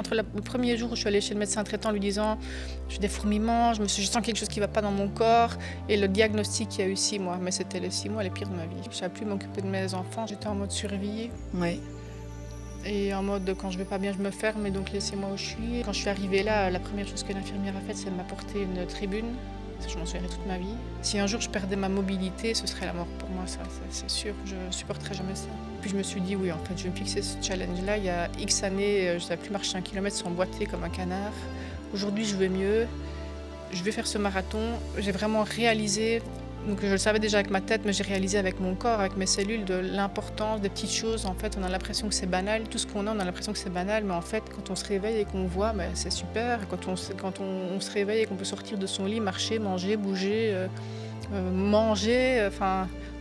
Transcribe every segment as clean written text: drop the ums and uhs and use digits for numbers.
entre le premier jour où je suis allée chez le médecin traitant lui disant j'ai des fourmillements, je sens quelque chose qui ne va pas dans mon corps, et le diagnostic il y a eu 6 mois, mais c'était les 6 mois les pires de ma vie. Je ne savais plus m'occuper de mes enfants, j'étais en mode survie. Oui. Et en mode quand je vais pas bien je me ferme, et donc laissez-moi où je suis. Quand je suis arrivée là, la première chose que l'infirmière a faite, c'est de m'apporter une tribune. Je m'en souviendrai toute ma vie. Si un jour je perdais ma mobilité, ce serait la mort pour moi, ça c'est sûr. Je ne supporterais jamais ça. Puis je me suis dit oui, en fait, je vais me fixer ce challenge-là. Il y a X années, je ne savais plus marcher 1 kilomètre sans boiter comme un canard. Aujourd'hui, je vais mieux. Je vais faire ce marathon. J'ai vraiment réalisé, donc je le savais déjà avec ma tête, mais j'ai réalisé avec mon corps, avec mes cellules, de l'importance des petites choses. En fait, on a l'impression que c'est banal. Tout ce qu'on a, on a l'impression que c'est banal, mais en fait, quand on se réveille et qu'on voit, c'est super. Quand on se réveille et qu'on peut sortir de son lit, marcher, manger, bouger, manger,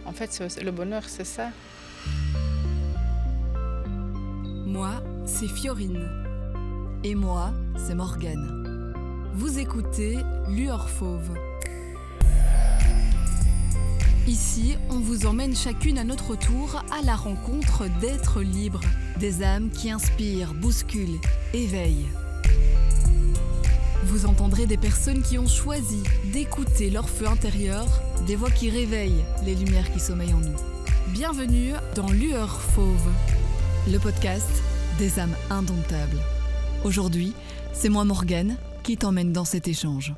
en fait, le bonheur, c'est ça. Moi, c'est Fiorine. Et moi, c'est Morgane. Vous écoutez Lueur Fauve. Ici, on vous emmène chacune à notre tour à la rencontre d'êtres libres, des âmes qui inspirent, bousculent, éveillent. Vous entendrez des personnes qui ont choisi d'écouter leur feu intérieur, des voix qui réveillent les lumières qui sommeillent en nous. Bienvenue dans Lueur Fauve, le podcast des âmes indomptables. Aujourd'hui, c'est moi Morgane qui t'emmène dans cet échange.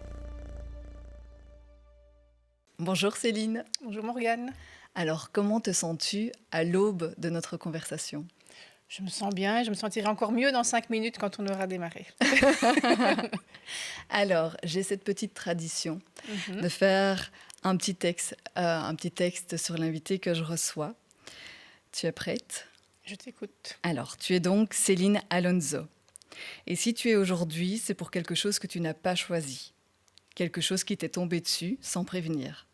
Bonjour Céline. Bonjour Morgane. Alors, comment te sens-tu à l'aube de notre conversation ? Je me sens bien et je me sentirai encore mieux dans 5 minutes quand on aura démarré. Alors, j'ai cette petite tradition de faire un petit texte sur l'invité que je reçois. Tu es prête ? Je t'écoute. Alors, tu es donc Céline Alonso. Et si tu es aujourd'hui, c'est pour quelque chose que tu n'as pas choisi. Quelque chose qui t'est tombé dessus sans prévenir.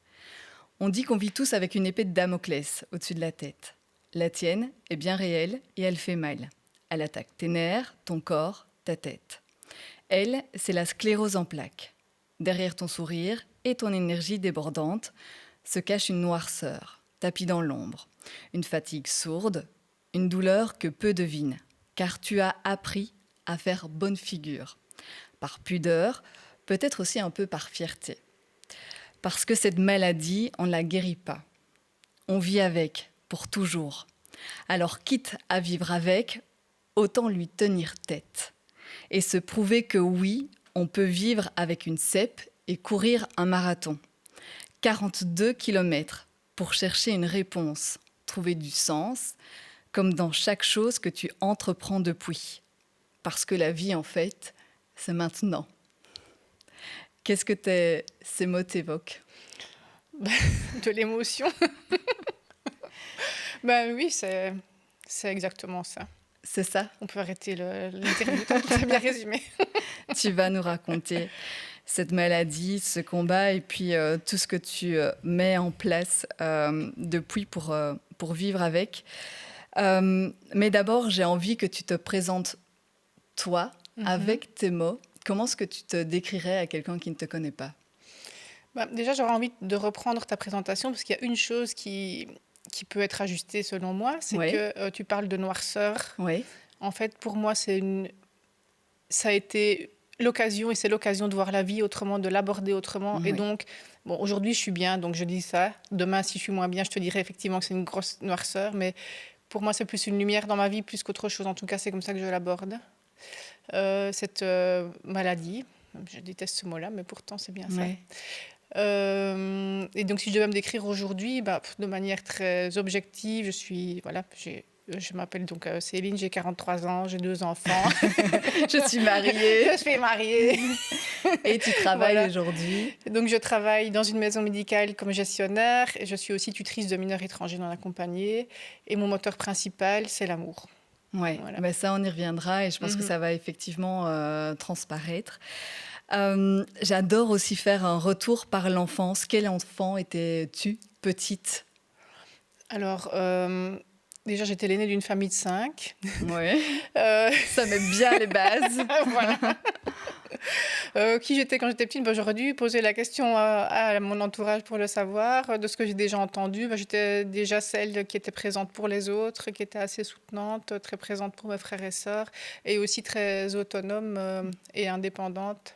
On dit qu'on vit tous avec une épée de Damoclès au-dessus de la tête. La tienne est bien réelle et elle fait mal. Elle attaque tes nerfs, ton corps, ta tête. Elle, c'est la sclérose en plaques. Derrière ton sourire et ton énergie débordante se cache une noirceur, tapie dans l'ombre. Une fatigue sourde, une douleur que peu devinent. Car tu as appris à faire bonne figure. Par pudeur, peut-être aussi un peu par fierté. Parce que cette maladie, on ne la guérit pas. On vit avec, pour toujours. Alors, quitte à vivre avec, autant lui tenir tête. Et se prouver que oui, on peut vivre avec une CEP et courir un marathon. 42 kilomètres pour chercher une réponse, trouver du sens, comme dans chaque chose que tu entreprends depuis. Parce que la vie, en fait, c'est maintenant. Qu'est-ce que ces mots t'évoquent ? De l'émotion. Oui, c'est exactement ça. C'est ça ? On peut arrêter l'interview, c'est bien résumé. Tu vas nous raconter cette maladie, ce combat et puis tout ce que tu mets en place depuis pour vivre avec. Mais d'abord, j'ai envie que tu te présentes toi, avec tes mots. Comment est-ce que tu te décrirais à quelqu'un qui ne te connaît pas ? Déjà, j'aurais envie de reprendre ta présentation parce qu'il y a une chose qui peut être ajustée selon moi, c'est que tu parles de noirceur. Oui. En fait, pour moi, ça a été l'occasion, et c'est l'occasion de voir la vie autrement, de l'aborder autrement. Oui. Et donc, aujourd'hui, je suis bien, donc je dis ça. Demain, si je suis moins bien, je te dirai effectivement que c'est une grosse noirceur. Mais pour moi, c'est plus une lumière dans ma vie, plus qu'autre chose. En tout cas, c'est comme ça que je l'aborde. Cette maladie, je déteste ce mot-là, mais pourtant, c'est bien ça. Oui. Et donc, si je devais me décrire aujourd'hui, de manière très objective, je m'appelle donc Céline, j'ai 43 ans, j'ai 2 enfants. Je suis mariée. Je suis mariée. Et tu travailles aujourd'hui ? Donc, je travaille dans une maison médicale comme gestionnaire et je suis aussi tutrice de mineurs étrangers non accompagnés. Et mon moteur principal, c'est l'amour. Oui, voilà. Ça, on y reviendra et je pense que ça va effectivement transparaître. J'adore aussi faire un retour par l'enfance. Quel enfant étais-tu, petite ? Alors, déjà, j'étais l'aînée d'une famille de 5. Oui, ça met bien les bases. Voilà. Qui j'étais quand j'étais petite, j'aurais dû poser la question à mon entourage pour le savoir. De ce que j'ai déjà entendu, j'étais déjà celle qui était présente pour les autres, qui était assez soutenante, très présente pour mes frères et sœurs, et aussi très autonome et indépendante.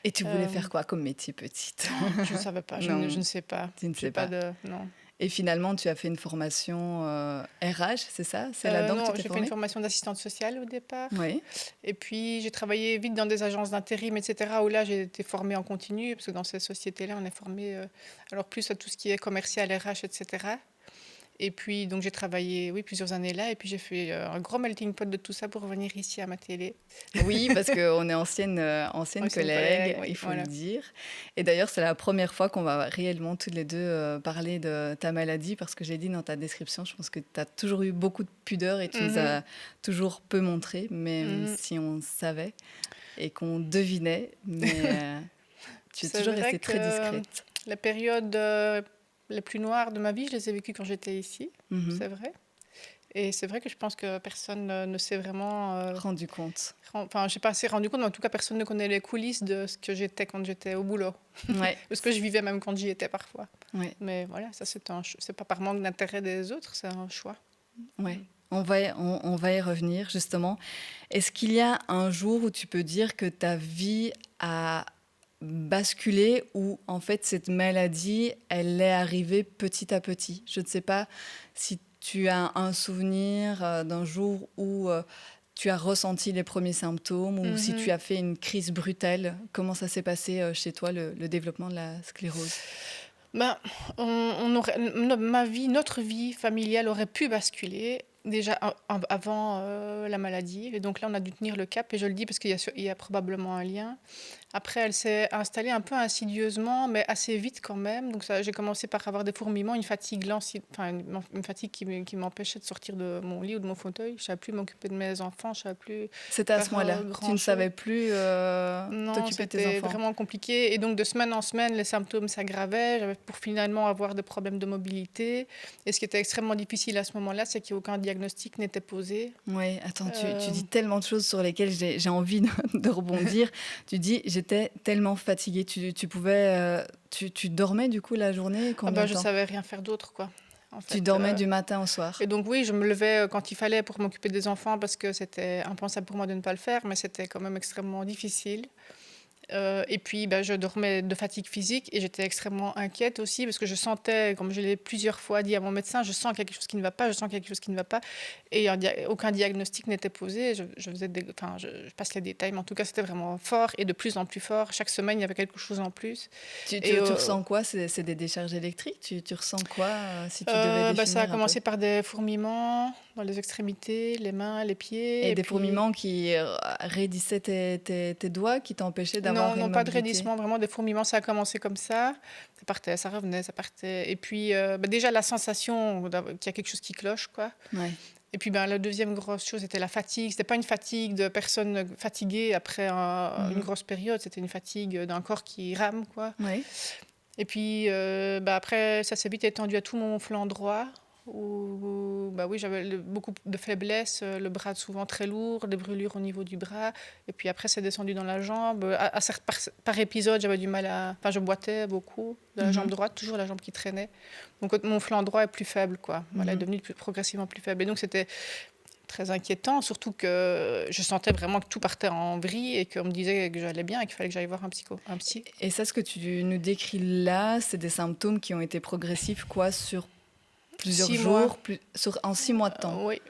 Et tu voulais faire quoi comme métier petite? Je ne savais pas, je Non, ne sais pas. tu ne J'ai sais pas. non. Et finalement, tu as fait une formation RH, c'est ça? C'est là-dedans que Non, tu t'es j'ai fait une formée? formation d'assistante sociale au départ. Oui. Et puis, j'ai travaillé vite dans des agences d'intérim, etc., où là, j'ai été formée en continu, parce que dans ces sociétés-là, on est formé alors plus à tout ce qui est commercial, RH, etc. Et puis, donc, j'ai travaillé, oui, plusieurs années là, et puis j'ai fait un grand melting pot de tout ça pour revenir ici à ma télé. Oui, parce qu'on est anciennes Ancienne collègues, collègue, oui, il faut voilà. le dire. Et d'ailleurs, c'est la première fois qu'on va réellement toutes les deux parler de ta maladie, parce que j'ai dit dans ta description, je pense que tu as toujours eu beaucoup de pudeur et tu nous as toujours peu montré, même si on savait et qu'on devinait, mais tu es C'est toujours vrai restée très que discrète. la période les plus noires de ma vie, je les ai vécues quand j'étais ici, Mhm. c'est vrai. Et c'est vrai que je pense que personne ne s'est vraiment... Rendu compte. Enfin, je ne sais pas assez rendu compte, mais en tout cas, personne ne connaît les coulisses de ce que j'étais quand j'étais au boulot. Ouais, De ce que je vivais même quand j'y étais parfois. ouais, Mais voilà, ça, c'est pas par manque d'intérêt des autres, c'est un choix. ouais. On va y revenir justement. Est-ce qu'il y a un jour où tu peux dire que ta vie a basculé, ou en fait cette maladie, elle est arrivée petit à petit? Je ne sais pas si tu as un souvenir d'un jour où tu as ressenti les premiers symptômes, ou si tu as fait une crise brutale. Comment ça s'est passé chez toi, le développement de la sclérose? Ben, notre vie familiale aurait pu basculer déjà avant la maladie. Et donc là, on a dû tenir le cap. Et je le dis parce il y a probablement un lien. Après, elle s'est installée un peu insidieusement, mais assez vite quand même. Donc j'ai commencé par avoir des fourmillements, une fatigue une fatigue qui m'empêchait de sortir de mon lit ou de mon fauteuil. Je ne savais plus m'occuper de mes enfants, je ne savais plus C'était à ce faire moment-là. Tu ne grand-chose. savais plus Non, t'occuper de tes c'était enfants. vraiment compliqué. Et donc, de semaine en semaine, les symptômes s'aggravaient. J'avais pour finalement avoir des problèmes de mobilité. Et ce qui était extrêmement difficile à ce moment-là, c'est qu'aucun diagnostic n'était posé. Oui, attends, tu dis tellement de choses sur lesquelles j'ai envie de rebondir. Tu dis, j'étais tellement fatiguée. Tu pouvais... tu dormais du coup la journée? Combien de Je temps? savais rien faire d'autre, quoi. En Tu fait, dormais du matin au soir? Et donc oui, je me levais quand il fallait pour m'occuper des enfants parce que c'était impensable pour moi de ne pas le faire, mais c'était quand même extrêmement difficile. Et puis, je dormais de fatigue physique et j'étais extrêmement inquiète aussi parce que je sentais, comme je l'ai plusieurs fois dit à mon médecin, je sens quelque chose qui ne va pas, je sens quelque chose qui ne va pas. Et aucun diagnostic n'était posé. Je passe les détails, mais en tout cas, c'était vraiment fort et de plus en plus fort. Chaque semaine, il y avait quelque chose en plus. Tu ressens quoi? C'est des décharges électriques? Tu ressens quoi si tu devais définir Ça a un commencé peu? par des fourmillements dans les extrémités, les mains, les pieds. Et des puis... fourmillements qui raidissaient tes doigts, qui t'empêchaient d'avoir une Non, pas de mobilité? raidissement, vraiment des fourmillements. Ça a commencé comme ça. Ça partait, ça revenait, ça partait. Et puis, déjà, la sensation qu'il y a quelque chose qui cloche, quoi. Ouais. Et puis, la deuxième grosse chose, c'était la fatigue. C'était pas une fatigue de personnes fatiguées après une grosse période. C'était une fatigue d'un corps qui rame, quoi. Ouais. Et puis, après, ça s'est vite étendu à tout mon flanc droit. Où oui, j'avais beaucoup de faiblesse, le bras souvent très lourd, des brûlures au niveau du bras. Et puis après, c'est descendu dans la jambe. Par épisode, j'avais du mal à... Enfin, je boitais beaucoup de la jambe droite, toujours la jambe qui traînait. Donc, mon flanc droit est plus faible, quoi. Voilà, est devenu progressivement plus faible. Et donc, c'était très inquiétant, surtout que je sentais vraiment que tout partait en vrille et qu'on me disait que j'allais bien et qu'il fallait que j'aille voir un psy. Et ça, ce que tu nous décris là, c'est des symptômes qui ont été progressifs, quoi, sur plusieurs 6 jours, en 6 mois de temps. Oui.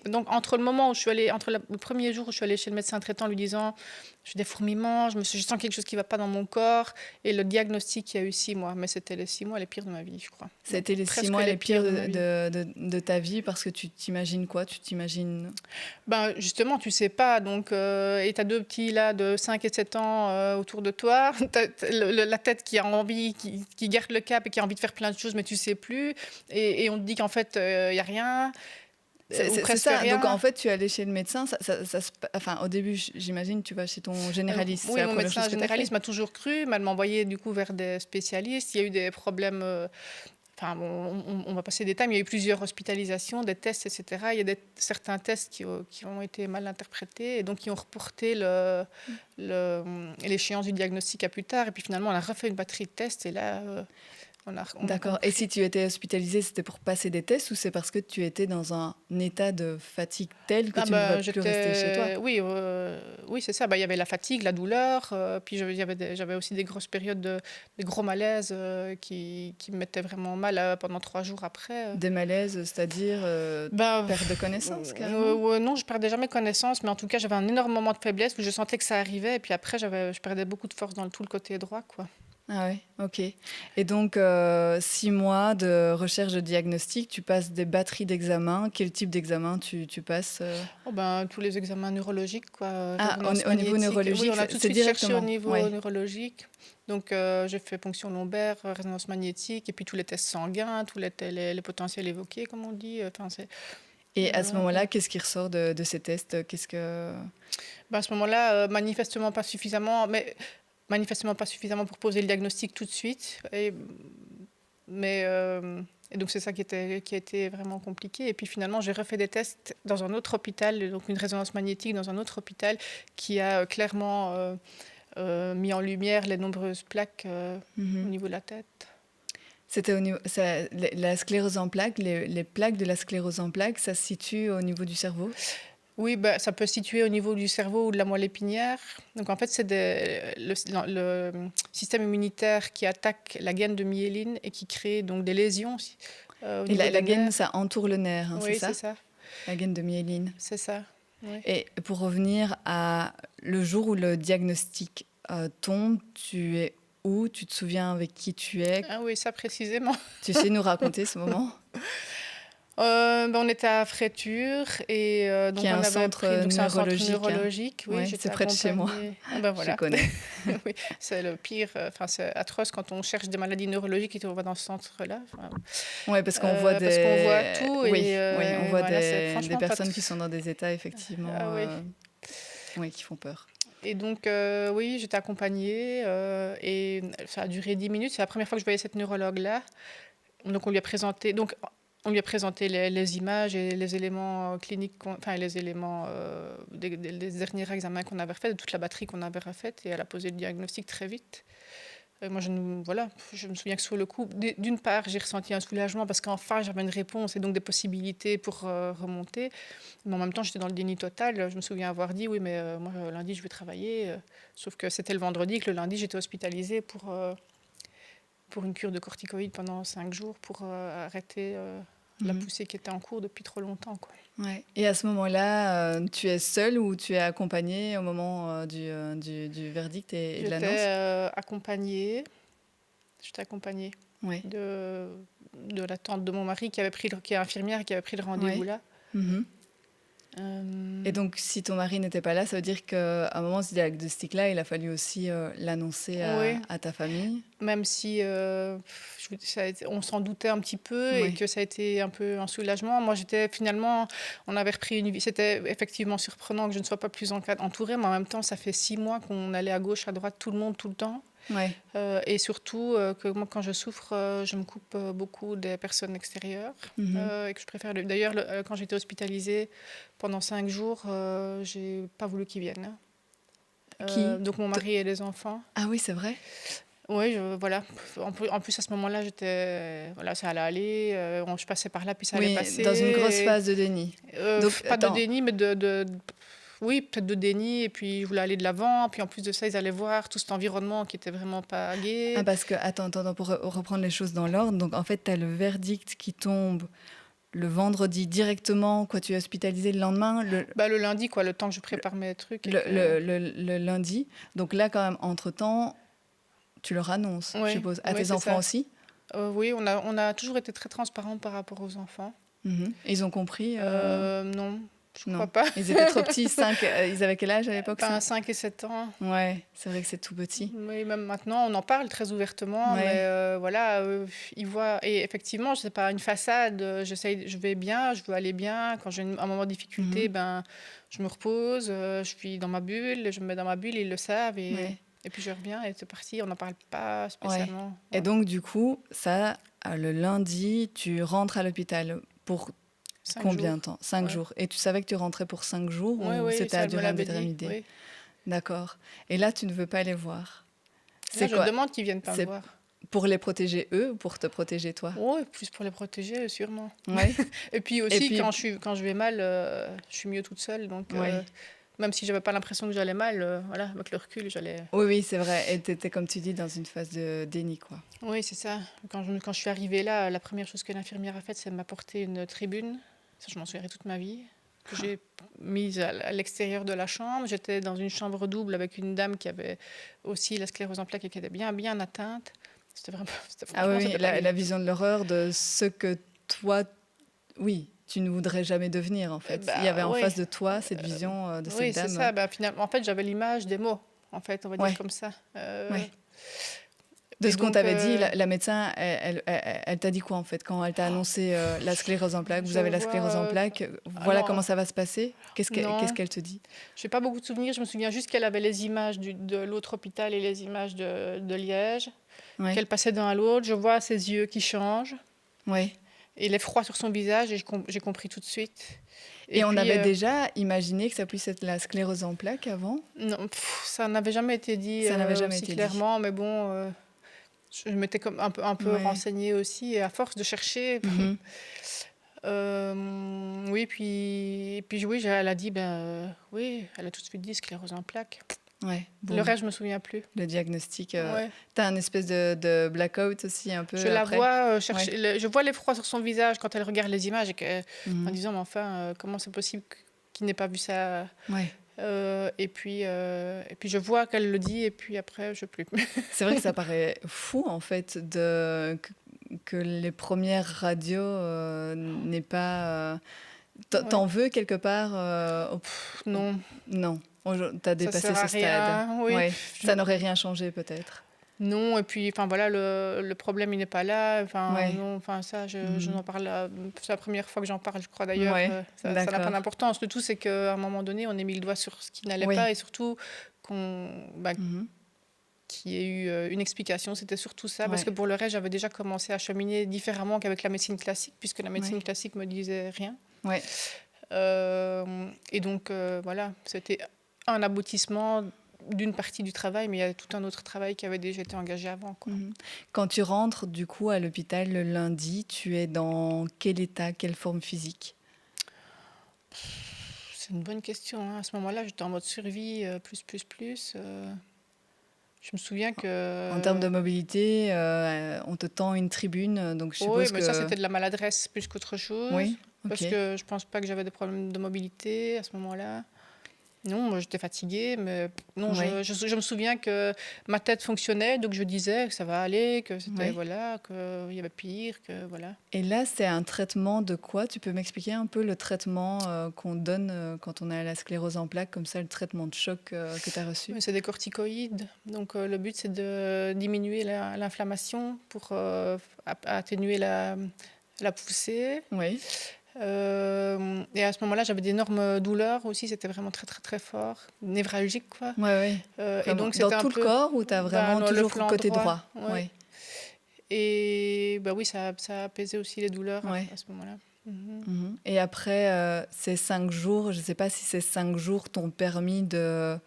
Donc, entre le moment où je suis allée, le premier jour où je suis allée chez le médecin traitant lui disant j'ai des fourmillements, je sens quelque chose qui ne va pas dans mon corps, et le diagnostic, il y a eu 6 mois. Mais c'était les 6 mois les pires de ma vie, je crois. C'était les 6 mois les pires de ta vie, parce que tu t'imagines quoi? Tu t'imagines... Justement, tu ne sais pas. Donc, et tu as 2 petits là de 5 et 7 ans autour de toi. La tête qui a envie, qui garde le cap et qui a envie de faire plein de choses, mais tu ne sais plus. Et on te dit qu'en fait, il n'y a rien. C'est ça. Rien. Donc en fait, tu es allé chez le médecin. Au début, j'imagine, tu vas chez ton généraliste. Oui, mon médecin généraliste m'a toujours cru, m'a envoyé du coup vers des spécialistes. Il y a eu des problèmes Enfin, on va passer des détails, mais il y a eu plusieurs hospitalisations, des tests, etc. Il y a certains tests qui ont été mal interprétés et donc qui ont reporté l'échéance du diagnostic à plus tard. Et puis finalement, on a refait une batterie de tests et là, D'accord. Et si tu étais hospitalisée, c'était pour passer des tests ou c'est parce que tu étais dans un état de fatigue tel que tu ne pouvais plus rester chez toi? Oui, c'est ça. Il y avait la fatigue, la douleur, puis j'avais aussi des grosses périodes des gros malaises qui me mettaient vraiment mal pendant 3 jours après. Des malaises, c'est-à-dire perte de connaissance, carrément? Non, je perdais jamais connaissance, mais en tout cas, j'avais un énorme moment de faiblesse où je sentais que ça arrivait, et puis après, je perdais beaucoup de force dans tout le côté droit, quoi. Ah oui, ok. Et donc, 6 mois de recherche de diagnostic, tu passes des batteries d'examens. Quel type d'examen tu passes Tous les examens neurologiques, quoi. Ah, au niveau neurologique, oui, on a tout de c'est suite cherché directement. au niveau Ouais. neurologique. Donc, j'ai fait ponction lombaire, résonance magnétique, et puis tous les tests sanguins, tous les potentiels évoqués, comme on dit. Et à ce moment-là, qu'est-ce qui ressort de ces tests? Qu'est-ce que... À ce moment-là, manifestement pas suffisamment, pour poser le diagnostic tout de suite. Et donc, c'est ça qui a été vraiment compliqué. Et puis, finalement, j'ai refait des tests dans un autre hôpital, donc une résonance magnétique dans un autre hôpital qui a clairement mis en lumière les nombreuses plaques au niveau de la tête. C'était au niveau, la sclérose en plaques, les plaques de la sclérose en plaques, ça se situe au niveau du cerveau? Oui, ça peut se situer au niveau du cerveau ou de la moelle épinière. Donc en fait, c'est le système immunitaire qui attaque la gaine de myéline et qui crée donc des lésions au Et niveau la des gaine, nerfs. ça entoure le nerf, hein, Oui, c'est ça? c'est ça. La gaine de myéline. C'est ça. Oui. Et pour revenir à le jour où le diagnostic tombe, tu es où? Tu te souviens avec qui tu es? Ah oui, ça précisément. Tu sais nous raconter ce moment? On était à Fréture et donc Qui est on un avait centre pris, donc c'est un centre neurologique, hein. neurologique. Oui, Ouais, j'étais c'est près de chez moi. accompagnée. Je connais. Oui, c'est le pire. C'est atroce quand on cherche des maladies neurologiques et qu'on va dans ce centre-là. Oui, parce qu'on voit parce qu'on voit tout Oui, et on voit voilà, c'est des franchement pas personnes qui sont dans des états effectivement qui font peur. Et donc, oui, j'étais accompagnée et ça a duré 10 minutes. C'est la première fois que je voyais cette neurologue-là. Donc, on lui a présenté les images et les éléments cliniques, les éléments des derniers examens qu'on avait refaits, de toute la batterie qu'on avait refaite, et elle a posé le diagnostic très vite. Et moi, je me souviens que sur le coup, d'une part, j'ai ressenti un soulagement parce qu'enfin, j'avais une réponse et donc des possibilités pour remonter. Mais en même temps, j'étais dans le déni total. Je me souviens avoir dit, oui, mais moi, lundi, je vais travailler. Sauf que c'était le vendredi, que le lundi, j'étais hospitalisée pour une cure de corticoïdes pendant 5 jours pour arrêter la poussée qui était en cours depuis trop longtemps, quoi. Ouais. Et à ce moment-là, tu es seule ou tu es accompagnée au moment du verdict et de l'annonce? J'étais accompagnée Oui. de la tante de mon mari qui est infirmière et qui avait pris le rendez-vous là. Et donc, si ton mari n'était pas là, ça veut dire qu'à un moment, ce diagnostic-là, il a fallu aussi l'annoncer à ta famille? Même si on s'en doutait un petit peu et que ça a été un peu un soulagement. Moi, on avait repris une vie. C'était effectivement surprenant que je ne sois pas plus entourée, mais en même temps, ça fait 6 mois qu'on allait à gauche, à droite, tout le monde, tout le temps. Ouais. Et surtout que moi, quand je souffre, je me coupe beaucoup des personnes extérieures et que je préfère. D'ailleurs, quand j'étais hospitalisée pendant 5 jours, j'ai pas voulu qu'ils viennent. Qui? Donc mon mari et les enfants. Ah oui, c'est vrai? Oui, voilà. En plus, à ce moment-là, ça allait aller. Je passais par là, puis ça allait passer. Dans une grosse phase de déni. Donc, pas de déni, mais oui, peut-être de déni, et puis je voulais aller de l'avant, puis en plus de ça, ils allaient voir tout cet environnement qui était vraiment pas gai. Ah, parce que, attends, pour reprendre les choses dans l'ordre, donc en fait, tu as le verdict qui tombe le vendredi directement, tu es hospitalisé le lendemain? Le lundi, le temps que je prépare mes trucs. Le lundi, donc là, quand même, entre-temps, tu leur annonces, je suppose. À tes enfants aussi? Oui, on a toujours été très transparents par rapport aux enfants. Ils ont compris? Non. Je crois pas. Ils étaient trop petits, ils avaient quel âge à l'époque? 5 et 7 ans. Ouais, c'est vrai que c'est tout petit. Oui, même maintenant, on en parle très ouvertement, mais ils voient. Et effectivement, c'est pas une façade. Je vais bien, je veux aller bien. Quand j'ai un moment de difficulté, je me repose, je suis dans ma bulle, je me mets dans ma bulle, ils le savent. Et Et puis je reviens et c'est parti, on n'en parle pas Ouais. spécialement. Et donc, du coup, ça, le lundi, tu rentres à l'hôpital pour 5 combien jours. de temps? 5 Ouais. jours. Et tu savais que tu rentrais pour 5 jours Oui, ou oui, c'était ça, à elle me durée l'avait dit. indéterminée? Oui. D'accord. Et là, tu ne veux pas les voir. Là, C'est je quoi? demande qu'ils viennent pas me C'est voir. pour les protéger eux ou pour te protéger toi? Oui, plus pour les protéger, sûrement. Oui. Et puis Et aussi, puis, quand je vais mal, je suis mieux toute seule. Donc, oui. même si j'avais pas l'impression que j'allais mal, voilà, avec le recul, j'allais. Oui, oui, c'est vrai. Et tu étais, comme tu dis, dans une phase de déni, quoi. Oui, c'est ça. Quand je suis arrivée là, la première chose que l'infirmière a faite, c'est de m'apporter une tribune. Ça, je m'en souviendrai toute ma vie. Que j'ai mise à l'extérieur de la chambre. J'étais dans une chambre double avec une dame qui avait aussi la sclérose en plaques et qui était bien, bien atteinte. Ah Franchement, oui, c'était pas la vision de l'horreur de ce que toi, oui, tu ne voudrais jamais devenir, en fait. Il y avait en oui. face de toi cette vision de cette Oui, c'est dame. ça. Finalement, en fait, j'avais l'image des mots, en fait, on va Ouais. dire comme ça. Ouais. De Et ce qu'on donc, t'avait dit, la médecin, elle t'a dit quoi, en fait, quand elle t'a annoncé la sclérose en plaques? Vous je avez la vois, sclérose en plaques, voilà non, comment ça va se passer? Qu'est-ce non, qu'elle te dit? j'ai pas beaucoup de souvenirs. Je me souviens juste qu'elle avait les images de l'autre hôpital et les images de Liège, Ouais. qu'elle passait d'un à l'autre. Je vois ses yeux qui changent Ouais. et l'effroi sur son visage et j'ai compris tout de suite. Et on puis, avait déjà imaginé que ça puisse être la sclérose en plaques avant? non, ça n'avait jamais été dit Ça n'avait jamais aussi été dit. clairement, mais bon, je m'étais comme un peu Ouais. renseignée aussi, et à force de chercher, Mhm. oui, puis oui, elle a dit, oui, elle a tout de suite dit sclérose en plaques. Ouais. Le Bon, reste, je me souviens plus. le diagnostic. Ouais. T'as un espèce de blackout aussi un peu Je la après? vois chercher, je vois l'effroi sur son visage quand elle regarde les images en Mhm. disant, mais enfin, comment c'est possible qu'il n'ait pas vu ça? Ouais. Et puis je vois qu'elle le dit, et puis après, je ne peux plus. C'est vrai que ça paraît fou, en fait, que les premières radios n'aient pas... T'en veux quelque part Non, Non, t'as ça dépassé sert à ce stade. rien. Oui. Ouais. Ça n'aurait rien changé, peut-être. Non, et puis, enfin voilà, le problème, il n'est pas là. Enfin, Ouais. non, enfin ça, je Mhm. n'en parle. C'est la première fois que j'en parle, je crois d'ailleurs. Ouais, Ça n'a pas d'accord. d'importance. Le tout, c'est qu'à un moment donné, on ait mis le doigt sur ce qui n'allait Oui. pas, et surtout Mhm. qu'il y ait eu une explication. C'était surtout ça, parce Ouais. que pour le reste, j'avais déjà commencé à cheminer différemment qu'avec la médecine classique, puisque la médecine Ouais. classique me disait rien. Ouais. Et donc, voilà, c'était un aboutissement d'une partie du travail, mais il y a tout un autre travail qui avait déjà été engagé avant, quoi. Mhm. Quand tu rentres, du coup, à l'hôpital le lundi, tu es dans quel état, quelle forme physique? C'est une bonne question, hein. À ce moment-là, j'étais en mode survie, plus. Je me souviens que... En termes de mobilité, on te tend une tribune, donc je Oui, suppose mais que... ça, c'était de la maladresse plus qu'autre chose. Oui, Parce ok. que je pense pas que j'avais des problèmes de mobilité à ce moment-là. Non, moi, j'étais fatiguée, mais non, Ouais. je me souviens que ma tête fonctionnait, donc je disais que ça va aller, que c'était, Ouais. voilà, qu'il y avait pire, que voilà. Et là, c'est un traitement de quoi? Tu peux m'expliquer un peu le traitement qu'on donne quand on a la sclérose en plaques, comme ça, le traitement de choc que tu as reçu? C'est des corticoïdes, donc le but, c'est de diminuer l'inflammation pour atténuer la poussée. Oui. Et à ce moment-là, j'avais d'énormes douleurs aussi, c'était vraiment très, très, très fort, névralgique, quoi. Ouais. Et Vraiment. donc, Dans c'était un tout le peu... corps ou tu as vraiment dans le toujours flanc côté droit? ouais. Ouais. Et oui, ça a apaisé aussi les douleurs Ouais. à ce moment-là. Mhm. Mhm. Et après ces 5 jours, je ne sais pas si ces 5 jours t'ont permis de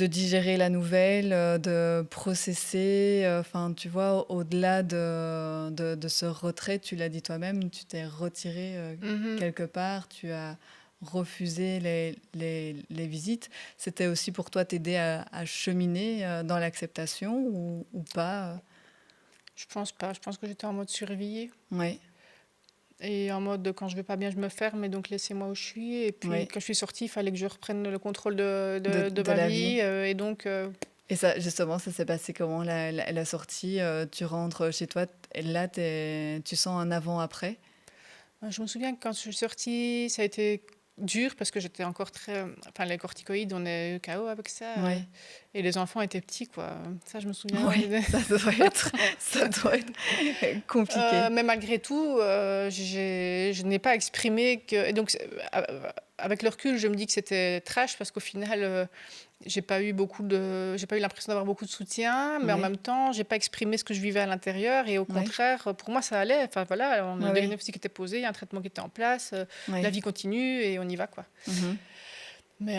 digérer la nouvelle, de processer, enfin, tu vois, au-delà de ce retrait, tu l'as dit toi-même, tu t'es retiré Mhm. quelque part, tu as refusé les visites. C'était aussi pour toi t'aider à cheminer dans l'acceptation ou pas? Je pense pas. Je pense que j'étais en mode survie. Oui, Et en mode, quand je vais pas bien, je me ferme, et donc laissez-moi où je suis. Et puis, Oui. quand je suis sortie, il fallait que je reprenne le contrôle de de ma la vie. vie. Et donc, Et ça, justement, ça s'est passé comment, la sortie? Tu rentres chez toi, et là, tu sens un avant-après? je me souviens que quand je suis sortie, ça a été dur parce que j'étais encore très... Enfin, les corticoïdes, on est KO avec ça. Ouais. Et les enfants étaient petits, quoi. Ça, je me souviens. Oui, ça doit être compliqué. Mais malgré tout, je n'ai pas exprimé que... Et donc, avec le recul, je me dis que c'était trash parce qu'au final, j'ai pas eu l'impression d'avoir beaucoup de soutien, mais en Ouais. même temps, j'ai pas exprimé ce que je vivais à l'intérieur et au Ouais. contraire, pour moi, ça allait. Enfin voilà, on a Ouais, un ouais. diagnostic qui était posé, il y a un traitement qui était en place, Ouais. la vie continue et on y va, quoi. Mhm. Mais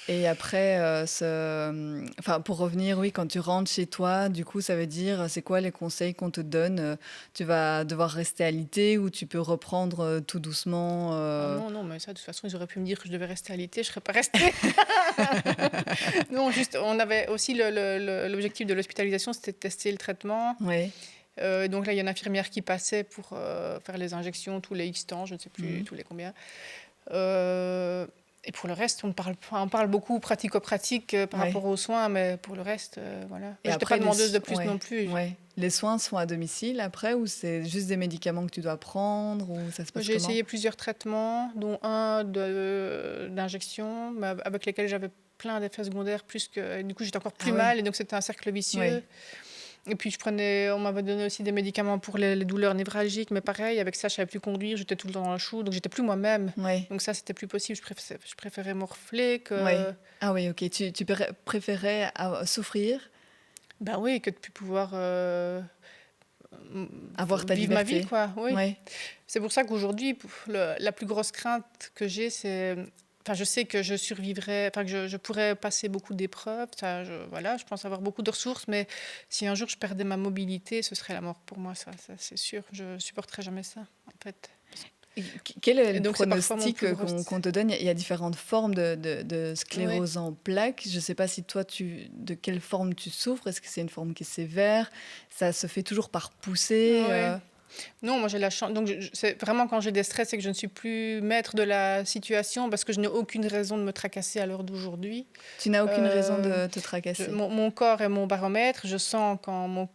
Et après, enfin, pour revenir, oui, quand tu rentres chez toi, du coup, ça veut dire, c'est quoi les conseils qu'on te donne? Tu vas devoir rester alité ou tu peux reprendre tout doucement non, non, mais ça, de toute façon, ils auraient pu me dire que je devais rester alité, je serais pas restée. Non, juste, on avait aussi l'objectif de l'hospitalisation, c'était de tester le traitement. Ouais. Donc là, il y a une infirmière qui passait pour faire les injections tous les X temps, je ne sais plus Mhm. tous les combien. Et pour le reste, on parle beaucoup pratico-pratique par Ouais. rapport aux soins, mais pour le reste, voilà. Et Je n'étais après, pas demandeuse de plus ouais, non plus. ouais. Les soins sont à domicile après ou c'est juste des médicaments que tu dois prendre ou ça se passe J'ai comment? essayé plusieurs traitements, dont un d'injection, mais avec lesquels j'avais plein d'effets secondaires, et du coup j'étais encore plus Ah oui. mal, et donc c'était un cercle vicieux. Ouais. Et puis on m'avait donné aussi des médicaments pour les douleurs névralgiques, mais pareil, avec ça je savais plus conduire, j'étais tout le temps dans le chou, donc j'étais plus moi-même. Ouais. Donc ça c'était plus possible, je préférais morfler que... Ouais. Ah oui, ok. Tu préférais souffrir, Ben oui, que de plus pouvoir avoir ta vivre ma vie, liberté. quoi. Oui. Ouais. C'est pour ça qu'aujourd'hui, la plus grosse crainte que j'ai, c'est... Enfin, je sais que je survivrai, enfin, que je pourrais passer beaucoup d'épreuves. Voilà, je pense avoir beaucoup de ressources, mais si un jour je perdais ma mobilité, ce serait la mort pour moi, ça c'est sûr. Je supporterais jamais ça, en fait. Et quel est Et le donc, c'est parfois mon pronostic plus gros... qu'on te donne? Il y a différentes formes de Oui. sclérose en plaques. Je ne sais pas si toi, de quelle forme tu souffres. Est-ce que c'est une forme qui est sévère? Ça se fait toujours par poussée? Ouais. Non, moi j'ai la chance. Donc c'est vraiment quand j'ai des stress, c'est que je ne suis plus maître de la situation parce que je n'ai aucune raison de me tracasser à l'heure d'aujourd'hui. Tu n'as aucune raison Euh, de te tracasser? mon corps est mon baromètre. Je sens quand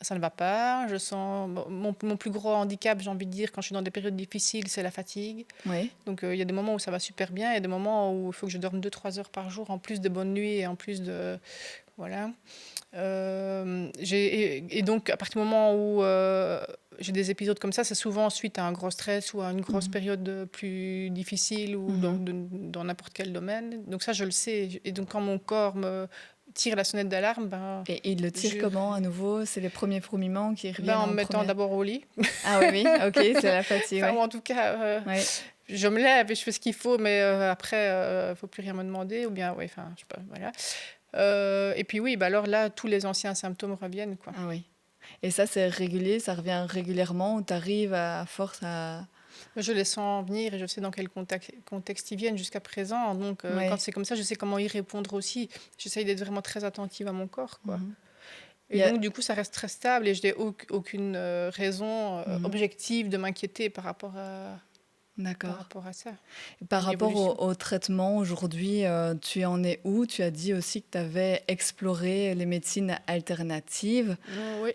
ça ne va pas. Je sens mon plus gros handicap, j'ai envie de dire, quand je suis dans des périodes difficiles, c'est la fatigue. Oui. Donc il y a des moments où ça va super bien, il y a des moments où il faut que je dorme 2-3 heures par jour, en plus de bonnes nuits et en plus de... Voilà. Et donc, à partir du moment où j'ai des épisodes comme ça, c'est souvent suite à un gros stress ou à une grosse période plus difficile ou dans n'importe quel domaine. Donc ça, je le sais. Et donc, quand mon corps me tire la sonnette d'alarme, Et il le tire comment à nouveau? C'est les premiers fourmillements qui reviennent en en me mettant première? d'abord au lit. Ah oui, oui, ok, c'est la fatigue. Enfin, Ouais. ou en tout cas, Ouais. je me lève et je fais ce qu'il faut, mais après, il ne faut plus rien me demander. Ou bien, enfin, je sais pas, voilà. Et puis oui, alors là, tous les anciens symptômes reviennent, quoi. Ah oui. Et ça, c'est régulier, ça revient régulièrement ou tu arrives à force à... Je les sens venir et je sais dans quel contexte ils viennent jusqu'à présent. Donc, Ouais. quand c'est comme ça, je sais comment y répondre aussi. J'essaye d'être vraiment très attentive à mon corps, quoi. Et Il y a- donc, du coup, ça reste très stable et je n'ai aucune raison objective de m'inquiéter par rapport à D'accord. ça. Par rapport L'évolution. au traitement aujourd'hui, tu en es où? Tu as dit aussi que tu avais exploré les médecines alternatives. Oui.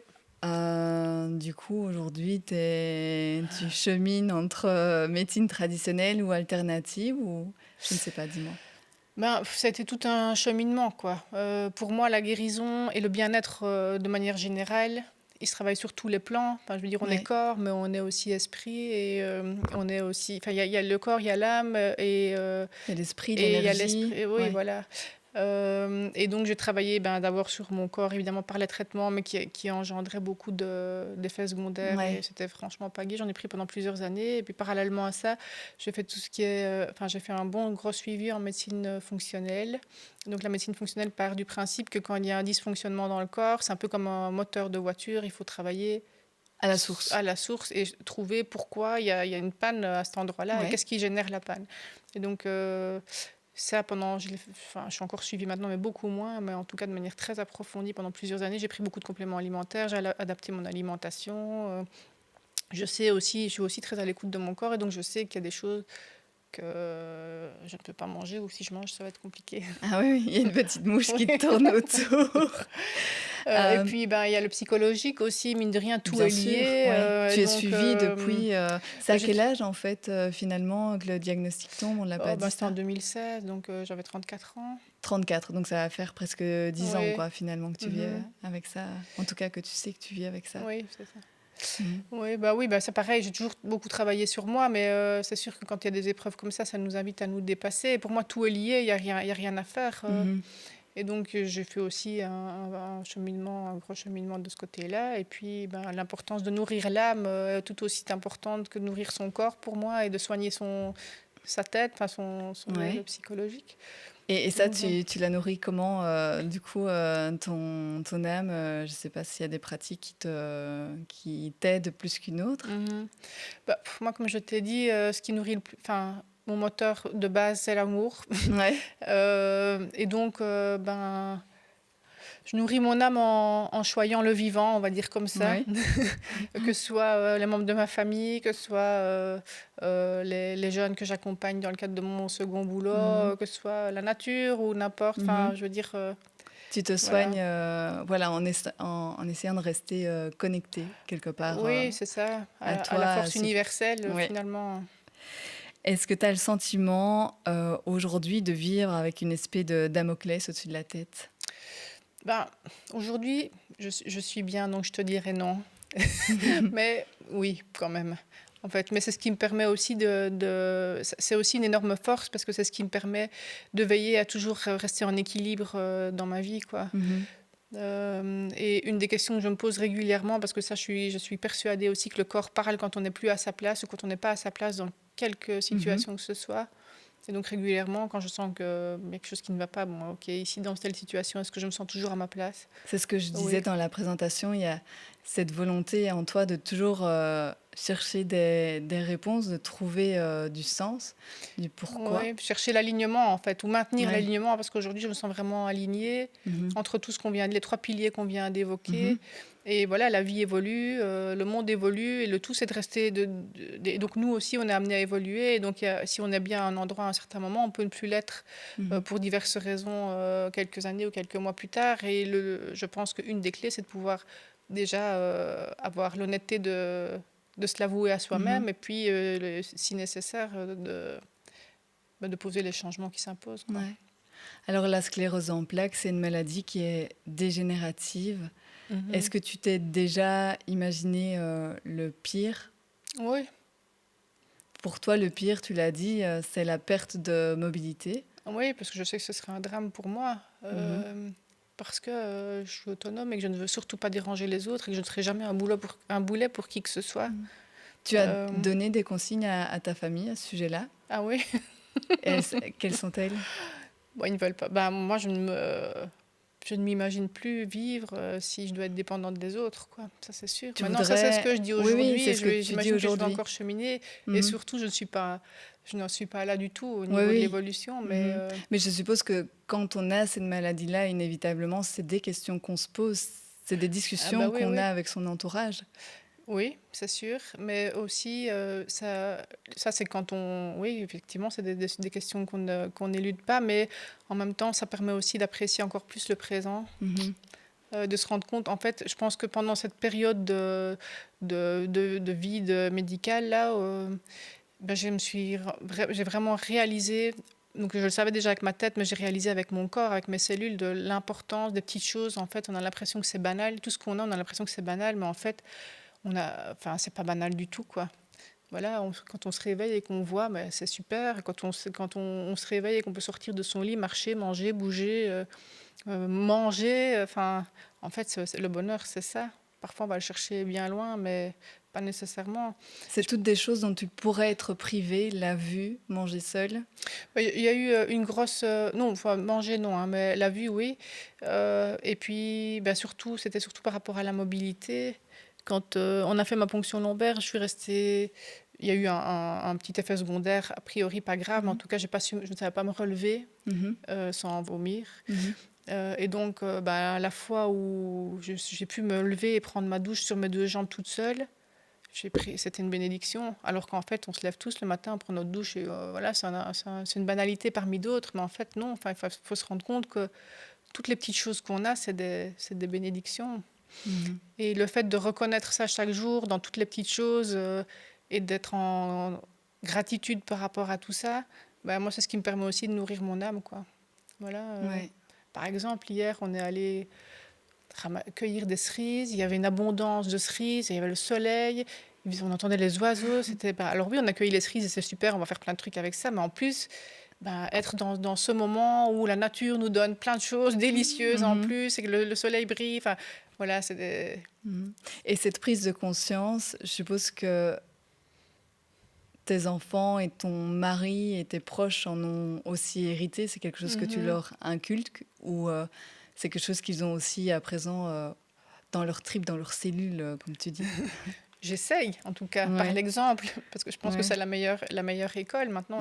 Du coup, aujourd'hui, tu chemines entre médecine traditionnelle ou alternative ou... Je ne sais pas, dis-moi. Ça a été tout un cheminement, quoi. Pour moi, la guérison et le bien-être de manière générale, il se travaille sur tous les plans. Enfin, je veux dire, on Ouais. est corps, mais on est aussi esprit et on est aussi... Enfin, il y a le corps, il y a l'âme et Il y a l'esprit, il y a l'énergie. l'esprit. Oui, Ouais. voilà. Et donc, j'ai travaillé d'abord sur mon corps, évidemment, par les traitements, mais qui engendraient beaucoup d'effets secondaires. Ouais. Et c'était franchement pas gai. J'en ai pris pendant plusieurs années. Et puis, parallèlement à ça, j'ai fait tout ce qui est... j'ai fait un bon gros suivi en médecine fonctionnelle. Donc, la médecine fonctionnelle part du principe que quand il y a un dysfonctionnement dans le corps, c'est un peu comme un moteur de voiture. Il faut travailler À la source. à la source et trouver pourquoi il y a une panne à cet endroit-là Ouais. et qu'est-ce qui génère la panne. Et donc, ça, je suis encore suivie maintenant, mais beaucoup moins, mais en tout cas de manière très approfondie pendant plusieurs années. J'ai pris beaucoup de compléments alimentaires, j'ai adapté mon alimentation. Je suis aussi très à l'écoute de mon corps et donc je sais qu'il y a des choses que je ne peux pas manger ou si je mange, ça va être compliqué. Ah oui, il y a une petite mouche qui Oui. te tourne autour. Et puis, il y a le psychologique aussi, mine de rien, tout Bien est sûr, lié. ouais. Tu es donc, suivie depuis... c'est à j'ai- quel âge, en fait, finalement, que le diagnostic tombe? On ne l'a pas dit, c'était en ça? 2016, donc j'avais 34 ans. 34, donc ça va faire presque 10 ans, Oui. quoi, finalement, que tu vis avec ça. En tout cas, que tu sais que tu vis avec ça. Oui, c'est ça. Oui, c'est pareil, j'ai toujours beaucoup travaillé sur moi, mais c'est sûr que quand il y a des épreuves comme ça nous invite à nous dépasser. Et pour moi, tout est lié, il y a rien à faire. Et donc, j'ai fait aussi un cheminement, un gros cheminement de ce côté-là. Et puis, l'importance de nourrir l'âme est tout aussi importante que de nourrir son corps pour moi et de soigner sa tête, son Ouais. niveau psychologique. Et ça, Donc, bon. tu la nourris comment, du coup, ton âme je ne sais pas s'il y a des pratiques qui t'aident plus qu'une autre. Moi, comme je t'ai dit, ce qui nourrit mon moteur de base, c'est l'amour. Ouais. Et donc, je nourris mon âme en choyant le vivant, on va dire comme ça. Ouais. Que ce soit les membres de ma famille, que ce soit les jeunes que j'accompagne dans le cadre de mon second boulot, que ce soit la nature ou n'importe. Enfin, je veux dire... Tu te soignes en essayant de rester connecté quelque part Oui, c'est ça, à à toi. la force universelle, Ouais. finalement. Est-ce que tu as le sentiment aujourd'hui de vivre avec une espèce de Damoclès au-dessus de la tête? Aujourd'hui, je suis bien, donc je te dirais non. Mais oui, quand même. En fait, mais c'est ce qui me permet aussi c'est aussi une énorme force parce que c'est ce qui me permet de veiller à toujours rester en équilibre dans ma vie, quoi. Et une des questions que je me pose régulièrement, parce que ça, je suis persuadée aussi que le corps parle quand on n'est plus à sa place ou quand on n'est pas à sa place dans quelque situation que ce soit. Et donc régulièrement, quand je sens qu'il y a quelque chose qui ne va pas, bon, ok, ici dans telle situation, est-ce que je me sens toujours à ma place? C'est ce que je disais dans la présentation, il y a cette volonté en toi de toujours chercher des réponses, de trouver du sens, du pourquoi. Oui, chercher l'alignement en fait, ou maintenir l'alignement, parce qu'aujourd'hui je me sens vraiment alignée entre tout ce les 3 piliers qu'on vient d'évoquer. Et voilà, la vie évolue, le monde évolue, et le tout c'est de rester... donc nous aussi on est amenés à évoluer, et donc si on est bien à un endroit à un certain moment, on peut ne plus l'être pour diverses raisons quelques années ou quelques mois plus tard. Et je pense qu'une des clés c'est de pouvoir déjà avoir l'honnêteté de se l'avouer à soi-même, et puis si nécessaire de poser les changements qui s'imposent. Ouais. Alors la sclérose en plaques, c'est une maladie qui est dégénérative. Est-ce que tu t'es déjà imaginé le pire? Oui. Pour toi, le pire, tu l'as dit, c'est la perte de mobilité. Oui, parce que je sais que ce serait un drame pour moi, parce que je suis autonome et que je ne veux surtout pas déranger les autres et que je ne serai jamais un boulet pour qui que ce soit. Tu as donné des consignes à ta famille à ce sujet-là? Ah oui. Et quelles sont-elles? Ils ne veulent pas. Moi, je ne m'imagine plus vivre si je dois être dépendante des autres, quoi. Ça, c'est sûr. Maintenant, ça, c'est ce que je dis aujourd'hui. Oui, c'est ce que tu dis j'imagine que je aujourd'hui. vais encore cheminer. Et surtout, je n'en suis pas là du tout au niveau de l'évolution. Mais je suppose que quand on a cette maladie-là, inévitablement, c'est des questions qu'on se pose, c'est des discussions qu'on a avec son entourage. Oui, c'est sûr, mais aussi, ça c'est quand on... Oui, effectivement, c'est des questions qu'on n'élude pas, mais en même temps, ça permet aussi d'apprécier encore plus le présent, de se rendre compte. En fait, je pense que pendant cette période de vide médicale, là, j'ai vraiment réalisé... Donc, je le savais déjà avec ma tête, mais j'ai réalisé avec mon corps, avec mes cellules, de l'importance des petites choses. En fait, on a l'impression que c'est banal. Tout ce qu'on a, on a l'impression que c'est banal, mais en fait... c'est pas banal du tout, quoi. Voilà, quand on se réveille et qu'on voit, c'est super. Quand on se réveille et qu'on peut sortir de son lit, marcher, manger, bouger, manger, en fait, le bonheur, c'est ça. Parfois, on va le chercher bien loin, mais pas nécessairement. C'est toutes des choses dont tu pourrais être privé, la vue, manger seul? Il y a eu une grosse... non, manger, non, hein, mais la vue, oui. Et puis, c'était surtout par rapport à la mobilité. Quand on a fait ma ponction lombaire, je suis restée... Il y a eu un petit effet secondaire, a priori pas grave, mais en tout cas, je ne savais pas me relever sans vomir. Et donc, la fois où j'ai pu me lever et prendre ma douche sur mes 2 jambes toute seule, c'était une bénédiction. Alors qu'en fait, on se lève tous le matin, on prend notre douche, et voilà, c'est une banalité parmi d'autres. Mais en fait, non, il faut se rendre compte que toutes les petites choses qu'on a, c'est des bénédictions. Et le fait de reconnaître ça chaque jour dans toutes les petites choses et d'être en gratitude par rapport à tout ça, moi, c'est ce qui me permet aussi de nourrir mon âme, quoi. Voilà. Par exemple, hier, on est allé cueillir des cerises. Il y avait une abondance de cerises, il y avait le soleil, on entendait les oiseaux. Alors oui, on a cueilli les cerises et c'est super, on va faire plein de trucs avec ça, mais en plus, être dans ce moment où la nature nous donne plein de choses délicieuses en plus, et que le soleil brille, enfin voilà, c'est des... Et cette prise de conscience, je suppose que tes enfants et ton mari et tes proches en ont aussi hérité. C'est quelque chose que tu leur inculques ou c'est quelque chose qu'ils ont aussi à présent dans leur tripes, dans leurs cellules, comme tu dis? J'essaye, en tout cas, par l'exemple, parce que je pense que c'est la meilleure école. Maintenant,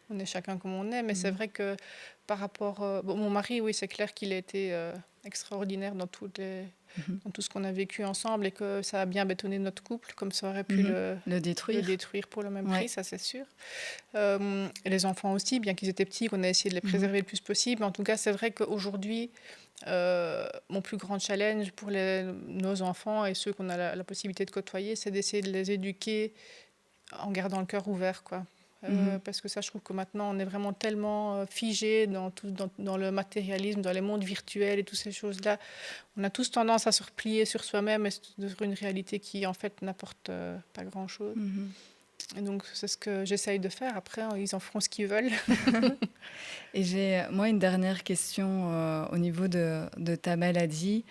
on est chacun comme on est, mais c'est vrai que par rapport... mon mari, oui, c'est clair qu'il a été extraordinaire dans tout ce qu'on a vécu ensemble et que ça a bien bétonné notre couple, comme ça aurait pu le détruire pour le même prix, ça c'est sûr. Et les enfants aussi, bien qu'ils étaient petits, qu'on a essayé de les préserver le plus possible. Mais en tout cas, c'est vrai qu'aujourd'hui, mon plus grand challenge pour nos enfants et ceux qu'on a la possibilité de côtoyer, c'est d'essayer de les éduquer en gardant le cœur ouvert, quoi. Parce que ça, je trouve que maintenant, on est vraiment tellement figé dans le matérialisme, dans les mondes virtuels et toutes ces choses-là. On a tous tendance à se replier sur soi-même et sur une réalité qui, en fait, n'apporte pas grand-chose. Et donc, c'est ce que j'essaye de faire. Après, ils en feront ce qu'ils veulent. Et j'ai, moi, une dernière question au niveau de ta maladie.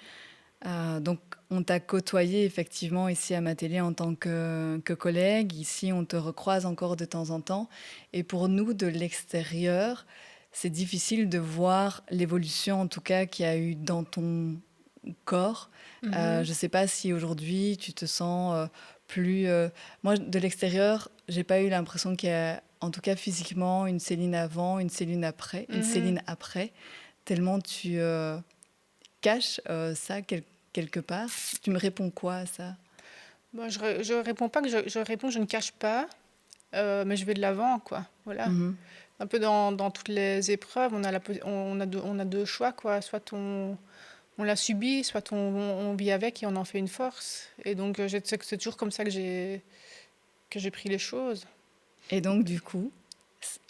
Donc, on t'a côtoyé effectivement ici à Matélé en tant que collègue. Ici, on te recroise encore de temps en temps. Et pour nous, de l'extérieur, c'est difficile de voir l'évolution, en tout cas, qu'il y a eu dans ton corps. Je ne sais pas si aujourd'hui, tu te sens plus... Moi, de l'extérieur, je n'ai pas eu l'impression qu'il y a, en tout cas physiquement, une Céline avant, une Céline après, tellement tu caches ça quelque part. Tu me réponds quoi à ça? Je réponds pas que je réponds que je ne cache pas, mais je vais de l'avant, quoi. Voilà. Un peu dans toutes les épreuves, on a deux choix, quoi. Soit on l'a subi, soit on vit avec et on en fait une force. Et donc, c'est toujours comme ça que j'ai pris les choses. Et donc, du coup,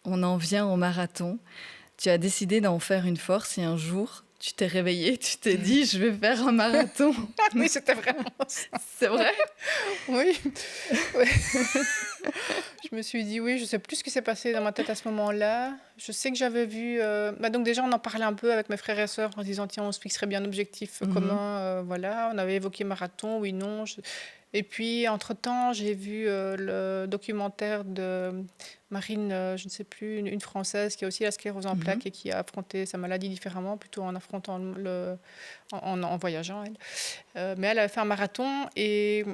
on en vient au marathon. Tu as décidé d'en faire une force et un jour, tu t'es réveillée, tu t'es dit, je vais faire un marathon. Oui, c'était vraiment ça. C'est vrai? Oui. Je me suis dit, oui, je ne sais plus ce qui s'est passé dans ma tête à ce moment-là. Je sais que j'avais vu... donc déjà, on en parlait un peu avec mes frères et sœurs en se disant, tiens, on se fixerait bien un objectif commun. Voilà, on avait évoqué marathon, oui, non. Et puis, entre-temps, j'ai vu le documentaire de Marine, je ne sais plus, une Française qui a aussi la sclérose en plaques et qui a affronté sa maladie différemment, plutôt en affrontant en voyageant, elle. Mais elle avait fait un marathon et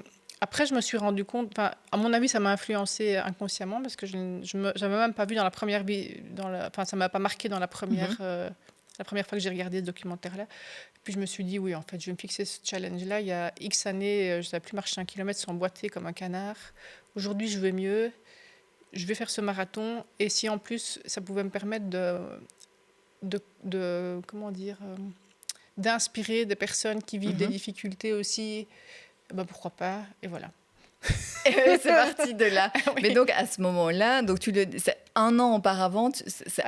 après, je me suis rendu compte, à mon avis, ça m'a influencée inconsciemment parce que je n'avais même pas vu dans la première... ça ne m'a pas marqué dans la première fois que j'ai regardé ce documentaire-là. Puis je me suis dit, oui, en fait, je vais me fixer ce challenge-là. Il y a X années, je ne savais plus marcher 1 kilomètre sans boiter comme un canard. Aujourd'hui, je vais mieux. Je vais faire ce marathon. Et si en plus, ça pouvait me permettre d'inspirer des personnes qui vivent des difficultés aussi, pourquoi pas. Et voilà. C'est parti de là. Oui. Mais donc, à ce moment-là, donc c'est 1 an auparavant.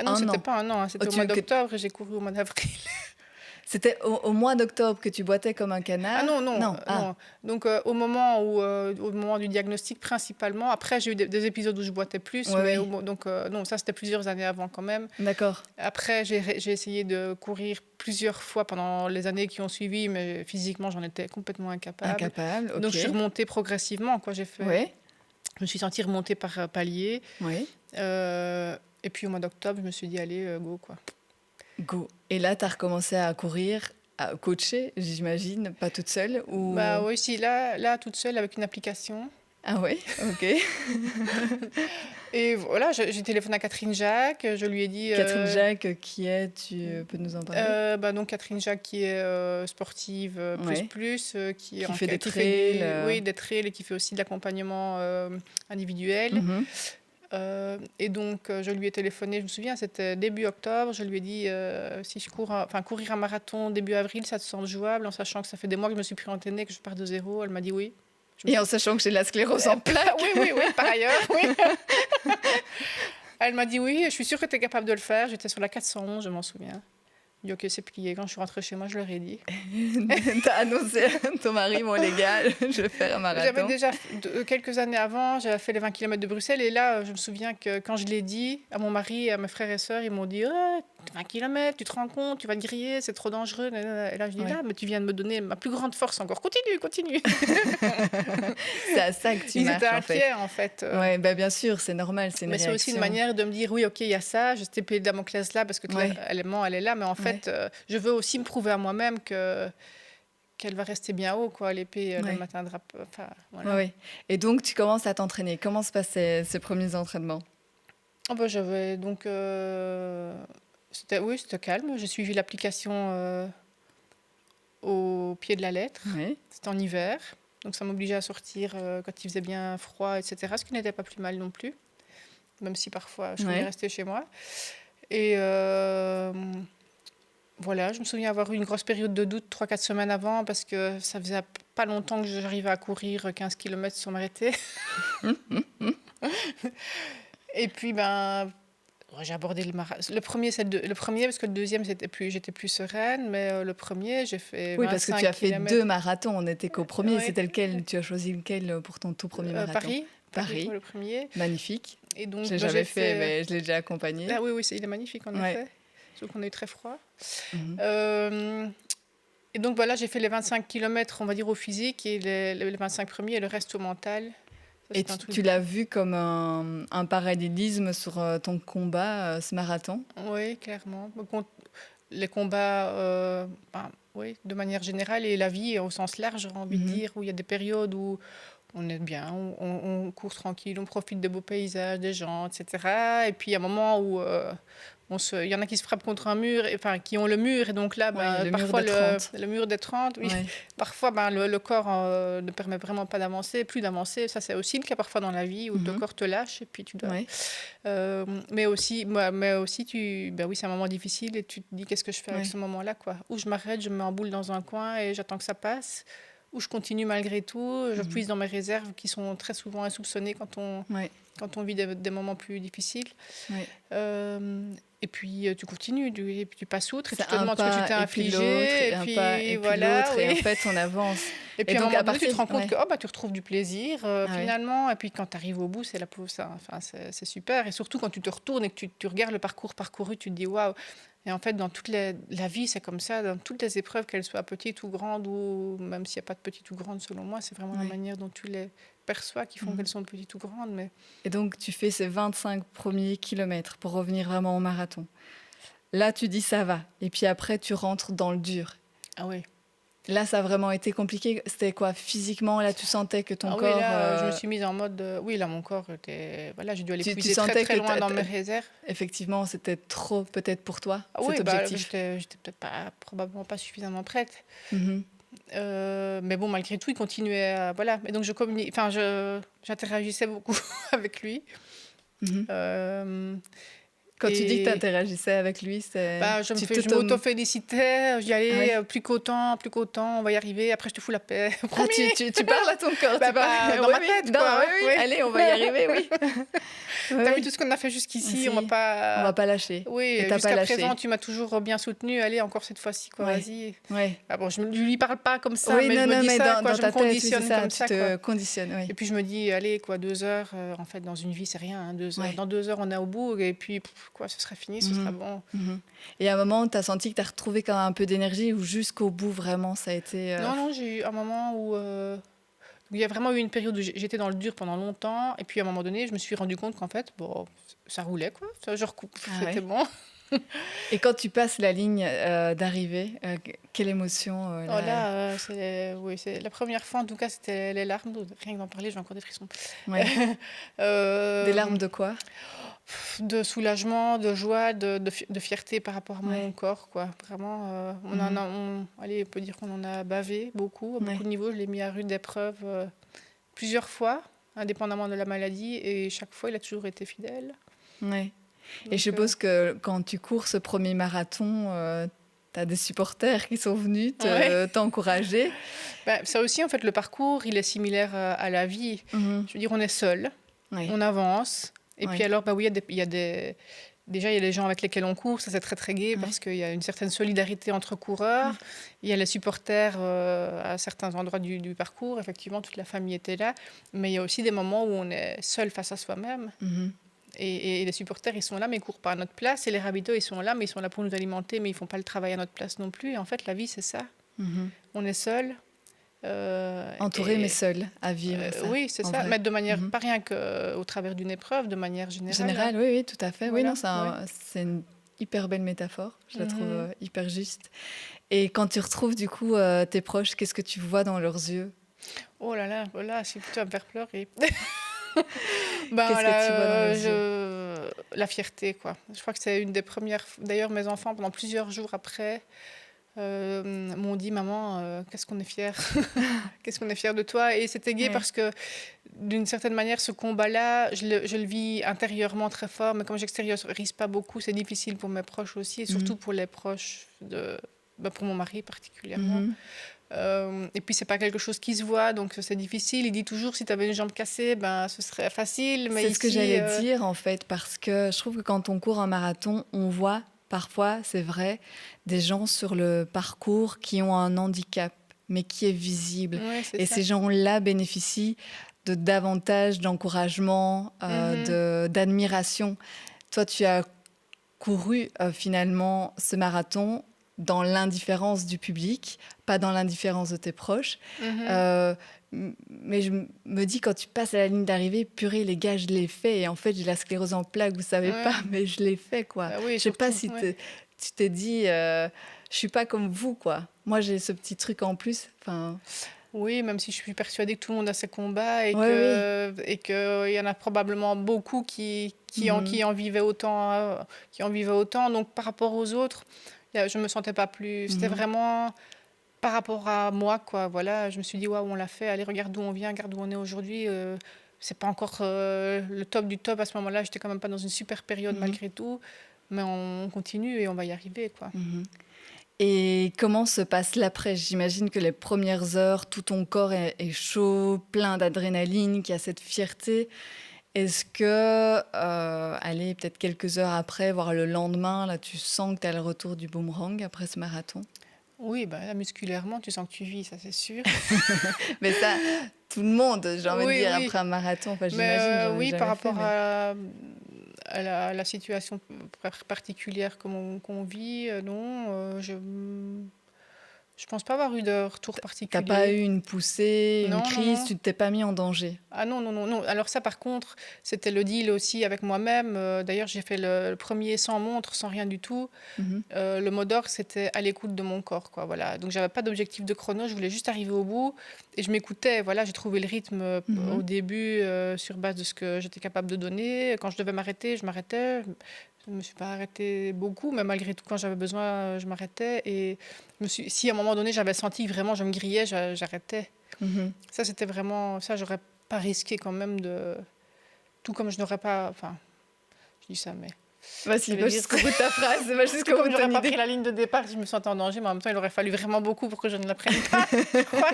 Non, c'était pas 1 an. C'était au mois d'octobre et j'ai couru au mois d'avril. C'était au mois d'octobre que tu boitais comme un canard? Non. Donc, au moment du diagnostic, principalement. Après, j'ai eu des épisodes où je boitais plus. Non, ça, c'était plusieurs années avant quand même. D'accord. Après, j'ai essayé de courir plusieurs fois pendant les années qui ont suivi, mais physiquement, j'en étais complètement incapable. Ok. Donc, je suis remontée progressivement, quoi. Je me suis sentie remontée par palier. Oui. Et puis, au mois d'octobre, je me suis dit, allez, go, quoi. Go. Et là, tu as recommencé à courir, à coacher, j'imagine, pas toute seule ou... Oui, si, là, toute seule avec une application. Ah oui, ok. Et voilà, j'ai téléphoné à Catherine Jacques, je lui ai dit... Catherine Jacques, qui est, tu peux nous en parler? Donc Catherine Jacques qui est sportive qui fait des trails. Oui, des trails et qui fait aussi de l'accompagnement individuel. Et donc, je lui ai téléphoné, je me souviens, c'était début octobre, je lui ai dit si je courir un marathon début avril, ça te semble jouable, en sachant que ça fait des mois que je me suis préentraînée, que je pars de zéro. Elle m'a dit oui. En sachant que j'ai la sclérose en plaques. Oui, par ailleurs, oui. Elle m'a dit oui, je suis sûre que tu es capable de le faire. J'étais sur la 411, je m'en souviens. J'ai dit ok, c'est plié. Quand je suis rentrée chez moi, je leur ai dit. T'as annoncé à ton mari, bon les gars, je vais faire un marathon. J'avais déjà, quelques années avant, j'avais fait les 20 km de Bruxelles. Et là, je me souviens que quand je l'ai dit à mon mari et à mes frères et sœurs, ils m'ont dit 20 km, tu te rends compte, tu vas te griller, c'est trop dangereux. Et là, je dis là, mais tu viens de me donner ma plus grande force encore. Continue. C'est à ça que tu marches, en fait. Ils étaient inquiets, en fait. Oui, bien sûr, c'est normal, c'est une réaction. Mais c'est aussi une manière de me dire, oui, ok, il y a ça, je sais payer Damoclès là, parce que clairement, elle est là, mais en fait, je veux aussi me prouver à moi-même qu'elle va rester bien haut, quoi, l'épée, elle m'atteindra. Enfin, voilà. Oui. Et donc, tu commences à t'entraîner. Comment se passaient ces premiers entraînements? J'avais donc... c'était calme. J'ai suivi l'application au pied de la lettre. Oui. C'était en hiver. Donc, ça m'obligeait à sortir quand il faisait bien froid, etc. Ce qui n'était pas plus mal non plus. Même si parfois, je voulais rester chez moi. Et voilà, je me souviens avoir eu une grosse période de doute 3-4 semaines avant parce que ça faisait pas longtemps que j'arrivais à courir 15 km sans m'arrêter. Et puis, j'ai abordé le marathon. Le premier, parce que le deuxième, j'étais plus sereine, mais le premier, j'ai fait 25 parce que tu as fait kilomètres. 2 marathons, on n'était qu'au premier. C'était lequel? Tu as choisi lequel pour ton tout premier marathon? Paris pour le premier. Magnifique. Et donc, je l'ai jamais fait, mais je l'ai déjà accompagné. Ah oui, il est magnifique en effet. Sauf qu'on a eu très froid. Et donc voilà, j'ai fait les 25 km, on va dire, au physique, et les 25 premiers, et le reste au mental. Et tu l'as vu comme un parallélisme sur ton combat, ce marathon? Oui, clairement. Les combats, de manière générale, et la vie au sens large, j'ai envie de dire, où il y a des périodes où on est bien, on court tranquille, on profite des beaux paysages, des gens, etc. Et puis, il y a un moment où il y en a qui se frappent contre un mur, qui ont le mur, et donc là, parfois, le mur des 30, parfois, le corps ne permet vraiment pas d'avancer, plus d'avancer. Ça, c'est aussi le cas parfois dans la vie, où le corps te lâche, et puis tu dois... mais aussi, c'est un moment difficile, et tu te dis, qu'est-ce que je fais avec ce moment-là, quoi. Ou je m'arrête, je me mets en boule dans un coin, et j'attends que ça passe, ou je continue malgré tout, je puise dans mes réserves, qui sont très souvent insoupçonnées quand on vit des moments plus difficiles. Et puis tu continues, et puis tu passes outre, et tu te demandes ce que tu t'es infligé, et puis voilà. Et en fait, on avance. Et puis à un moment donné, tu te rends compte que tu retrouves du plaisir, finalement. Et puis quand tu arrives au bout, c'est c'est super. Et surtout quand tu te retournes et que tu regardes le parcours parcouru, tu te dis waouh. Et en fait, dans la vie, c'est comme ça, dans toutes les épreuves, qu'elles soient petites ou grandes, ou même s'il n'y a pas de petites ou grandes, selon moi, c'est vraiment la manière dont tu les perçois qui font qu'elles sont petites ou grandes. Mais... Et donc, tu fais ces 25 premiers kilomètres pour revenir vraiment au marathon. Là, tu dis ça va. Et puis après, tu rentres dans le dur. Ah oui. Là, ça a vraiment été compliqué. C'était quoi, physiquement? Là, tu sentais que ton corps... Oui, là, je me suis mise en mode... Oui, là, mon corps était... Voilà, j'ai dû aller puiser très loin dans mes réserves. Effectivement, c'était trop, peut-être, pour toi, cet objectif. J'étais peut-être probablement pas suffisamment prête. Mais bon, malgré tout, il continuait à... Voilà. Et donc, j'interagissais beaucoup avec lui. Quand tu dis que tu interagissais avec lui, c'est... je m'auto-félicitais, j'y allais plus qu'autant, on va y arriver, après je te fous la paix. Tu parles à ton corps, dans ma tête, quoi. Allez, on va y arriver, oui. T'as vu tout ce qu'on a fait jusqu'ici, on va pas lâcher. Oui, jusqu'à présent, tu m'as toujours bien soutenue, allez, encore cette fois-ci, quoi, vas-y. Je ne lui parle pas comme ça, mais je me dis ça, je me conditionne comme ça. Tu te conditionnes, oui. Et puis je me dis, allez, 2 heures, en fait, dans une vie, c'est rien, 2 heures. Dans 2 heures, on est au bout, et puis... ce sera fini, ce sera bon. Et à un moment, tu as senti que tu as retrouvé quand même un peu d'énergie ou jusqu'au bout, vraiment, ça a été... Non, j'ai eu un moment où... il y a vraiment eu une période où j'étais dans le dur pendant longtemps. Et puis, à un moment donné, je me suis rendu compte qu'en fait, ça roulait, quoi. Je recoupe, c'était bon. Et quand tu passes la ligne d'arrivée, quelle émotion c'est la première fois, en tout cas, c'était les larmes. Rien que d'en parler, j'ai encore des frissons. Des larmes de quoi? De soulagement, de joie, de fierté par rapport à mon corps, quoi. Vraiment, on peut dire qu'on en a bavé beaucoup, à beaucoup de niveaux. Je l'ai mis à rude épreuve plusieurs fois, indépendamment de la maladie, et chaque fois, il a toujours été fidèle. Ouais. Donc, et je suppose que quand tu cours ce premier marathon, tu as des supporters qui sont venus t'encourager. Ça aussi, en fait, le parcours, il est similaire à la vie. Je veux dire, on est seul, on avance. Et puis alors, il y a Déjà, il y a les gens avec lesquels on court, ça c'est très très gai parce qu'il y a une certaine solidarité entre coureurs. Il y a les supporters à certains endroits du parcours, effectivement, toute la famille était là. Mais il y a aussi des moments où on est seul face à soi-même. Et les supporters, ils sont là, mais ils ne courent pas à notre place. Et les ravitaux, ils sont là, mais ils sont là pour nous alimenter, mais ils ne font pas le travail à notre place non plus. Et en fait, la vie, c'est ça. On est seul. Entouré mais seul à vivre ça. Oui, c'est ça, vrai. mais de manière, pas rien qu'au travers d'une épreuve, de manière générale. Générale, oui, tout à fait. Voilà, Oui, non, c'est une hyper belle métaphore, je la trouve hyper juste. Et quand tu retrouves du coup tes proches, qu'est-ce que tu vois dans leurs yeux? Oh là là, voilà, c'est plutôt à me faire pleurer. Qu'est-ce que tu vois dans leurs yeux? La fierté, quoi. Je crois que c'est une des premières. D'ailleurs, mes enfants, pendant plusieurs jours après, m'ont dit maman, qu'est-ce qu'on est fiers, qu'est-ce qu'on est fiers de toi. Et c'était gai parce que d'une certaine manière, ce combat-là, je le vis intérieurement très fort, mais comme j'extériorise pas beaucoup, c'est difficile pour mes proches aussi, et surtout pour les proches pour mon mari particulièrement. Et puis c'est pas quelque chose qui se voit, donc c'est difficile. Il dit toujours si tu avais une jambe cassée, ce serait facile. Mais c'est ici, ce que j'allais dire en fait, parce que je trouve que quand on court un marathon, on voit parfois, c'est vrai, des gens sur le parcours qui ont un handicap, mais qui est visible. Et ces gens-là bénéficient de davantage d'encouragement, d'admiration. Toi, tu as couru finalement ce marathon dans l'indifférence du public, pas dans l'indifférence de tes proches. Mais je me dis, quand tu passes à la ligne d'arrivée, purée, les gars, je l'ai fait. Et en fait, j'ai la sclérose en plaques, vous savez pas, mais je l'ai fait, quoi. Je sais pas si tu t'es dit, je suis pas comme vous, quoi. Moi, j'ai ce petit truc en plus. Oui, même si je suis persuadée que tout le monde a ses combats et qu'il y en a probablement beaucoup qui en vivaient autant, Donc, par rapport aux autres, je me sentais pas plus. C'était vraiment par rapport à moi, quoi. Voilà, je me suis dit, waouh, on l'a fait. Allez, regarde d'où on vient, regarde où on est aujourd'hui. C'est pas encore le top du top à ce moment-là. J'étais quand même pas dans une super période malgré tout. Mais on continue et on va y arriver, quoi. Et comment se passe l'après? J'imagine que les premières heures, tout ton corps est chaud, plein d'adrénaline, qu'il y a cette fierté. Est-ce que, allez, peut-être quelques heures après, voire le lendemain, là, tu sens que tu as le retour du boomerang après ce marathon? Oui, là, musculairement, tu sens que tu vis, ça c'est sûr. Mais ça, tout le monde, j'ai envie de dire, après un marathon, j'imagine. Oui, par rapport à la situation particulière qu'on vit, non, je pense pas avoir eu de retour particulier. T'as pas eu une poussée, une crise, tu t'es pas mis en danger? Ah non. Alors ça, par contre, c'était le deal aussi avec moi-même. D'ailleurs, j'ai fait le premier sans montre, sans rien du tout. Le mot d'ordre, c'était à l'écoute de mon corps, quoi. Voilà. Donc, j'avais pas d'objectif de chrono. Je voulais juste arriver au bout. Et je m'écoutais. Voilà, j'ai trouvé le rythme au début sur base de ce que j'étais capable de donner. Quand je devais m'arrêter, je m'arrêtais. Je ne me suis pas arrêtée beaucoup, mais malgré tout, quand j'avais besoin, je m'arrêtais. Et si à un moment donné, j'avais senti vraiment, je me grillais, j'arrêtais. Ça, c'était vraiment... Ça, j'aurais pas risqué quand même de... Tout comme je n'aurais pas... Enfin, je dis ça, mais... Vas-y, va jusqu'au bout de ta phrase. Tout comme je n'aurais pas pris la ligne de départ, je me sentais en danger, mais en même temps, il aurait fallu vraiment beaucoup pour que je ne la prenne pas, je crois.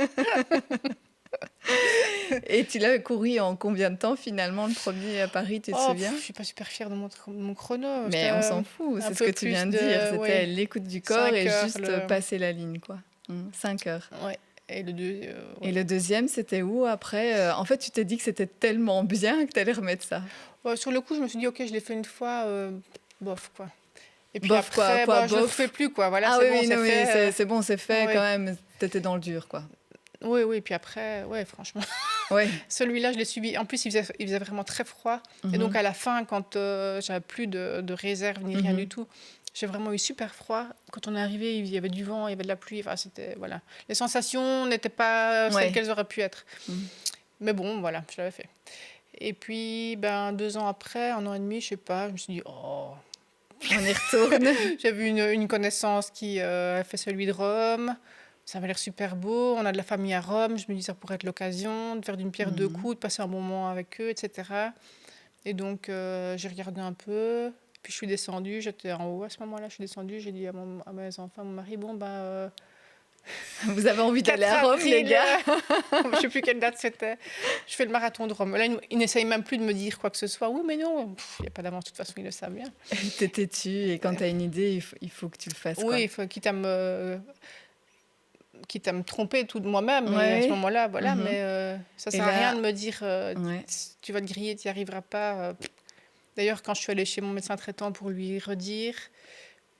Et tu l'as couru en combien de temps finalement, le premier à Paris, tu te souviens? Je ne suis pas super fière de mon chrono. Mais on s'en fout, c'est ce que tu viens de dire. C'était l'écoute du corps et juste passer la ligne, quoi. 5 heures. Ouais. Et le deuxième, c'était où après? En fait, tu t'es dit que c'était tellement bien que tu allais remettre ça. Sur le coup, je me suis dit, ok, je l'ai fait une fois, bof, quoi. Et puis bof, après, quoi, je ne le refais plus, quoi. Voilà, c'est bon, c'est fait quand même. T'étais dans le dur, quoi. Oui, puis après, franchement. Celui-là, je l'ai subi. En plus, il faisait vraiment très froid. Et donc, à la fin, quand j'avais plus de réserve ni rien du tout, j'ai vraiment eu super froid. Quand on est arrivé, il y avait du vent, il y avait de la pluie. Enfin, c'était, voilà. Les sensations n'étaient pas celles qu'elles auraient pu être. Mais bon, voilà, je l'avais fait. Et puis, 2 ans après, 1 an et demi, je sais pas, je me suis dit, oh... On y retourne. J'ai vu une connaissance qui a fait celui de Rome. Ça avait l'air super beau. On a de la famille à Rome. Je me dis, ça pourrait être l'occasion de faire d'une pierre deux coups, de passer un bon moment avec eux, etc. Et donc, j'ai regardé un peu. Puis, je suis descendue. J'étais en haut à ce moment-là. Je suis descendue. J'ai dit à mes enfants, à mon mari, Vous avez envie 4 d'aller à Rome, les avril, gars? je ne sais plus quelle date c'était. Je fais le marathon de Rome. Là, ils n'essayent même plus de me dire quoi que ce soit. Oui, mais non, il n'y a pas d'avance. De toute façon, ils le savent bien. T'es têtu et quand t'as une idée, il faut que tu le fasses, quoi. Oui, il faut, quitte à me tromper tout de moi-même. Et à ce Ouais. moment-là, voilà. Mhm. Mais ça Et sert à là- rien de me dire Ouais. tu vas te griller, tu n'y arriveras pas. D'ailleurs, quand je suis allée chez mon médecin traitant pour lui redire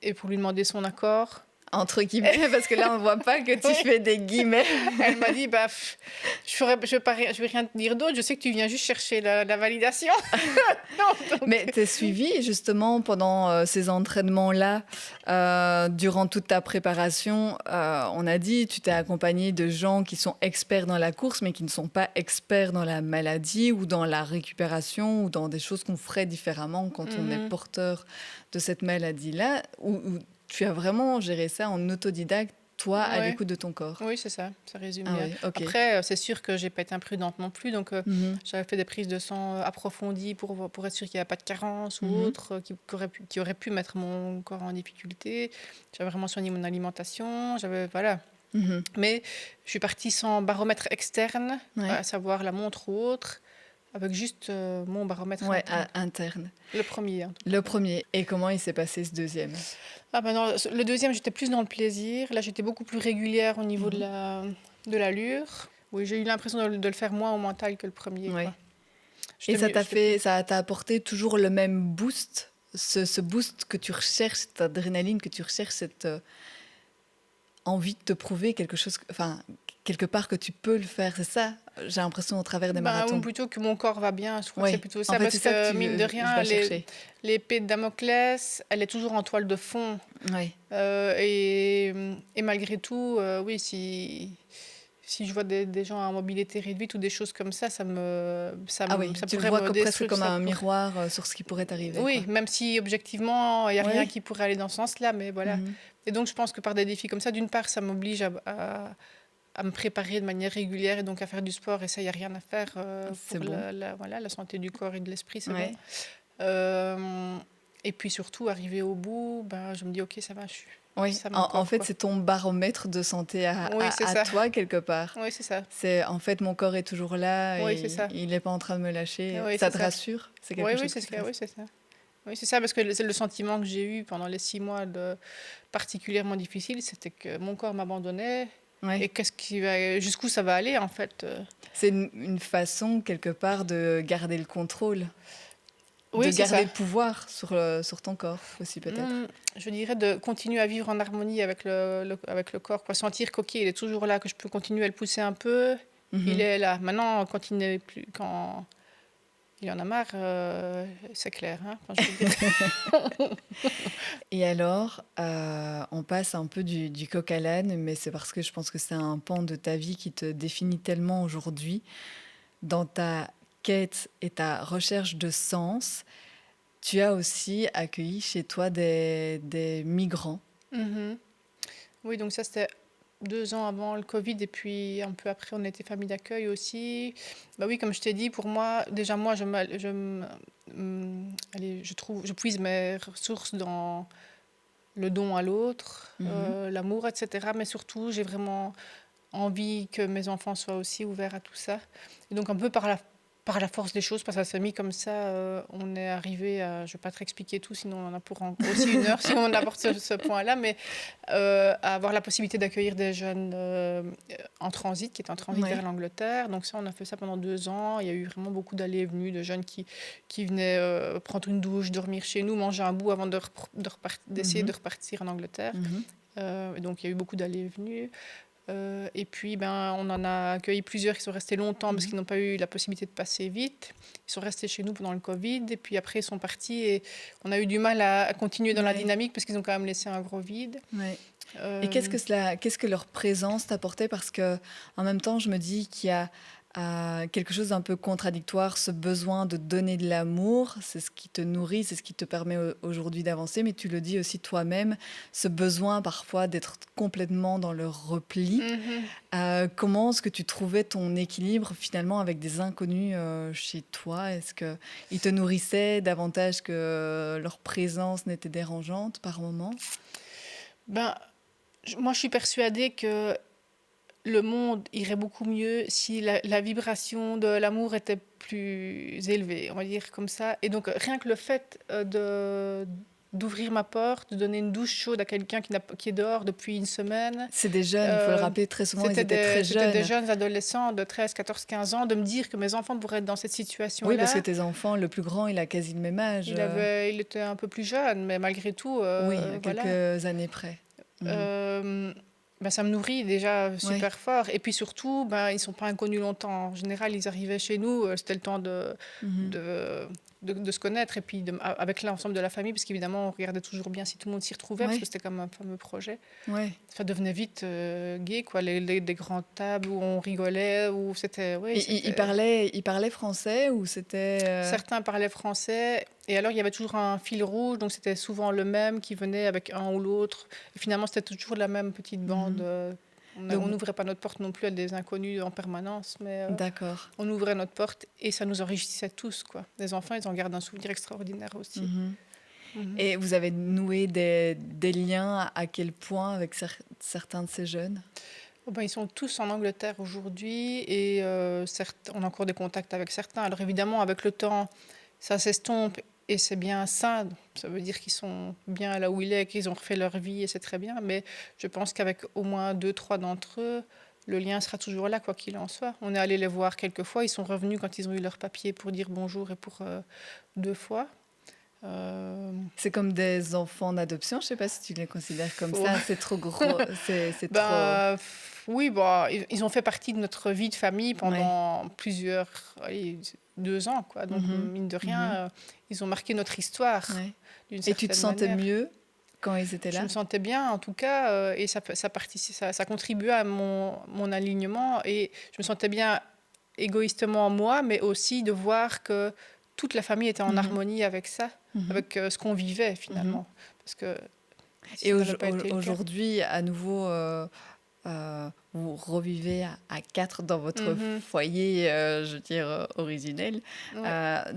et pour lui demander son accord, Entre guillemets, parce que là, on ne voit pas que tu Oui. fais des guillemets. elle m'a dit je vais rien te dire d'autre, je sais que tu viens juste chercher la validation. Non, donc- Mais t'es suivi justement pendant ces entraînements-là, durant toute ta préparation. On a dit, tu t'es accompagné de gens qui sont experts dans la course, mais qui ne sont pas experts dans la maladie ou dans la récupération ou dans des choses qu'on ferait différemment quand on est porteur de cette maladie-là. Ou tu as vraiment géré ça en autodidacte, toi, à Ouais. l'écoute de ton corps. Oui, c'est ça, ça résume Ah bien. oui, ok. Après, c'est sûr que j'ai pas été imprudente non plus, donc Mhm. j'avais fait des prises de sang approfondies pour être sûr qu'il n'y avait pas de carence ou Mhm. autre qui aurait pu mettre mon corps en difficulté. J'avais vraiment soigné mon alimentation, voilà. Mhm. Mais je suis partie sans baromètre externe, Ouais. à savoir la montre ou autre, avec juste mon baromètre Ouais, interne. interne. Le premier, hein. Le premier. Et comment il s'est passé ce deuxième? Ah ben non, le deuxième, j'étais plus dans le plaisir. Là, j'étais beaucoup plus régulière au niveau de l'allure. Oui, j'ai eu l'impression de le faire moins au mental que le premier, Ouais. quoi. Et ça J'étais ça t'a apporté toujours le même boost, ce boost que tu recherches, cette adrénaline que tu recherches, cette envie de te prouver quelque chose, enfin, quelque part que tu peux le faire, c'est ça, j'ai l'impression, au travers des ou marathons. plutôt que mon corps va bien. Je crois que Oui, c'est plutôt en ça, fait, parce c'est ça que que mine de je rien, vais chercher. l'épée de Damoclès, elle est toujours en toile de fond. Oui, Et malgré tout, oui, si je vois des gens à mobilité réduite ou des choses comme ça, ça ah oui, tu le pourrait vois me presque détruire. comme un miroir sur ce qui pourrait t'arriver. Oui, Quoi. même si objectivement, il n'y a Ouais. rien qui pourrait aller dans ce sens-là, mais voilà. Mhm. Et donc, je pense que par des défis comme ça, d'une part, ça m'oblige à me préparer de manière régulière et donc à faire du sport, et ça, il n'y a rien à faire C'est pour bon. la santé du corps et de l'esprit, c'est Ouais. bon. Et puis surtout, arriver au bout, ben, je me dis, ok, ça va, Oui, ça va en encore, fait, quoi. c'est ton baromètre de santé Oui, c'est ça. toi, quelque part. Oui, c'est ça. C'est en fait, mon corps est toujours là Oui, et c'est ça. il n'est pas en train de me lâcher. Oui, Ça c'est te ça. rassure? C'est quelque Oui, chose oui, qui c'est te ça. rassure. Oui, c'est ça. Oui, c'est ça, parce que c'est le sentiment que j'ai eu pendant les 6 mois particulièrement difficiles, c'était que mon corps m'abandonnait. Ouais. Et jusqu'où ça va aller, en fait. C'est une façon, quelque part, de garder le contrôle, Oui, de c'est garder ça. le pouvoir sur ton corps aussi, peut-être. Je dirais de continuer à vivre en harmonie avec avec le corps, quoi. Sentir qu'il est toujours là, que je peux continuer à le pousser un peu. Mhm. Il est là. Maintenant, quand il en a marre, c'est clair. Hein. Enfin, je veux dire. Et alors, on passe un peu du coq à l'âne, mais c'est parce que je pense que c'est un pan de ta vie qui te définit tellement aujourd'hui. Dans ta quête et ta recherche de sens, tu as aussi accueilli chez toi des migrants. Mhm. Oui, donc ça, c'était 2 ans avant le Covid, et puis un peu après, on était famille d'accueil aussi. Bah oui, comme je t'ai dit, pour moi, déjà moi, je puise mes ressources dans le don à l'autre, l'amour, etc. Mais surtout, j'ai vraiment envie que mes enfants soient aussi ouverts à tout ça. Et donc un peu par la force des choses, parce que ça s'est mis comme ça, on est arrivé à... Je ne vais pas te expliquer tout, sinon on en a pour aussi 1 heure, si on aborde ce point-là, mais à avoir la possibilité d'accueillir des jeunes en transit, qui étaient en transit vers l'Angleterre. Donc ça, on a fait ça pendant 2 ans. Il y a eu vraiment beaucoup d'allées et venues de jeunes qui venaient prendre une douche, dormir chez nous, manger un bout avant d'essayer de repartir en Angleterre. Et donc il y a eu beaucoup d'allées et venues. Et puis, on en a accueilli plusieurs qui sont restés longtemps parce qu'ils n'ont pas eu la possibilité de passer vite. Ils sont restés chez nous pendant le Covid, et puis après, ils sont partis, et on a eu du mal à continuer dans la dynamique parce qu'ils ont quand même laissé un gros vide. Ouais. Et qu'est-ce que leur présence t'apportait? Parce que, en même temps, je me dis qu'il y a quelque chose d'un peu contradictoire, ce besoin de donner de l'amour, c'est ce qui te nourrit, c'est ce qui te permet aujourd'hui d'avancer, mais tu le dis aussi toi-même, ce besoin parfois d'être complètement dans le repli. Comment est-ce que tu trouvais ton équilibre finalement avec des inconnus chez toi? Est-ce qu'ils te nourrissaient davantage que leur présence n'était dérangeante par moment? Moi, je suis persuadée que le monde irait beaucoup mieux si la vibration de l'amour était plus élevée, on va dire comme ça. Et donc, rien que le fait d'ouvrir ma porte, de donner une douche chaude à quelqu'un qui est dehors depuis une semaine. C'est des jeunes, il faut le rappeler, très souvent, ils étaient très C'était des jeunes. jeunes adolescents de 13, 14, 15 ans, de me dire que mes enfants pourraient être dans cette situation-là. Oui, parce que tes enfants, le plus grand, il a quasi le même âge. Il était un peu plus jeune, mais malgré tout, Oui, à quelques années près. Ça me nourrit déjà super fort. Et puis surtout, ils ne sont pas inconnus longtemps. En général, ils arrivaient chez nous, c'était le temps de se connaître. Et puis avec l'ensemble de la famille, parce qu'évidemment, on regardait toujours bien si tout le monde s'y retrouvait, parce que c'était comme un fameux projet. Ça devenait vite gai, quoi. Des grandes tables où on rigolait. Où c'était, Ils parlaient français ou c'était... Certains parlaient français. Et alors, il y avait toujours un fil rouge, donc c'était souvent le même qui venait avec un ou l'autre. Et finalement, c'était toujours la même petite bande. On n'ouvrait pas notre porte non plus à des inconnus en permanence, mais D'accord. on ouvrait notre porte et ça nous enrichissait tous, quoi. Les enfants, ils en gardent un souvenir extraordinaire aussi. Et vous avez noué des liens à quel point avec certains de ces jeunes ? Ils sont tous en Angleterre aujourd'hui et on a encore des contacts avec certains. Alors évidemment, avec le temps, ça s'estompe. Et c'est bien ça, ça veut dire qu'ils sont bien là où ils sont, qu'ils ont refait leur vie et c'est très bien. Mais je pense qu'avec au moins 2-3 d'entre eux, le lien sera toujours là, quoi qu'il en soit. On est allé les voir quelques fois, ils sont revenus quand ils ont eu leur papier pour dire bonjour et pour 2 fois. C'est comme des enfants d'adoption, je ne sais pas si tu les considères comme ça, c'est trop gros. Trop... Oui, ils ont fait partie de notre vie de famille pendant plusieurs... 2 ans, quoi. Donc, mine de rien, ils ont marqué notre histoire. D'une certaine Et tu te sentais manière. Mieux quand ils étaient là ? Je me sentais bien, en tout cas, et ça contribuait à mon alignement. Et je me sentais bien égoïstement moi, mais aussi de voir que toute la famille était en harmonie avec ça, avec ce qu'on vivait, finalement. Parce que et aujourd'hui, à nouveau... vous revivez à 4 dans votre foyer, je veux dire, originel.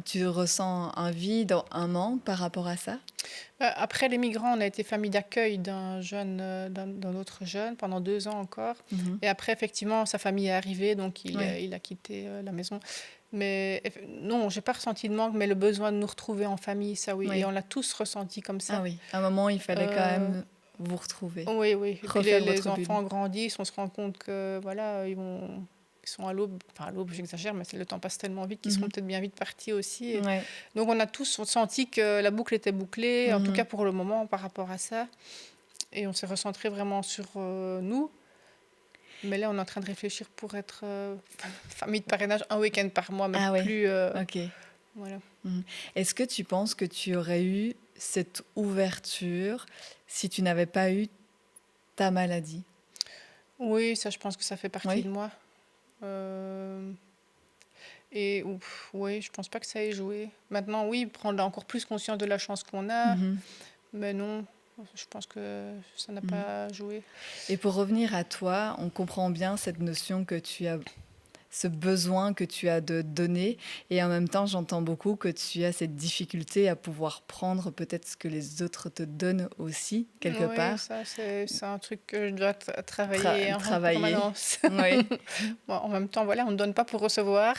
Tu ressens un vide, un manque par rapport à ça ? Après les migrants, on a été famille d'accueil d'un autre jeune pendant 2 ans encore. Et après, effectivement, sa famille est arrivée, donc il a quitté la maison. Mais non, j'ai pas ressenti de manque, mais le besoin de nous retrouver en famille, ça oui. Et on l'a tous ressenti comme ça. Ah oui, à un moment, il fallait quand même... vous retrouver. Oui. Et puis les enfants grandissent, on se rend compte que voilà, ils sont à l'aube. Enfin, à l'aube, j'exagère, mais le temps passe tellement vite qu'ils seront peut-être bien vite partis aussi. Et donc, on a tous senti que la boucle était bouclée, en tout cas pour le moment, par rapport à ça. Et on s'est recentré vraiment sur nous. Mais là, on est en train de réfléchir pour être famille de parrainage un week-end par mois, mais plus... Ok. Voilà. Est-ce que tu penses que tu aurais eu cette ouverture si tu n'avais pas eu ta maladie ? Oui, ça, je pense que ça fait partie de moi. Et oui, je pense pas que ça ait joué. Maintenant, oui, prendre encore plus conscience de la chance qu'on a, mais non, je pense que ça n'a pas joué. Et pour revenir à toi, on comprend bien cette notion que tu as, ce besoin que tu as de donner, et en même temps, j'entends beaucoup que tu as cette difficulté à pouvoir prendre peut-être ce que les autres te donnent aussi, quelque part. Oui, ça, c'est un truc que je dois travailler en permanence. En même temps, voilà, on ne donne pas pour recevoir.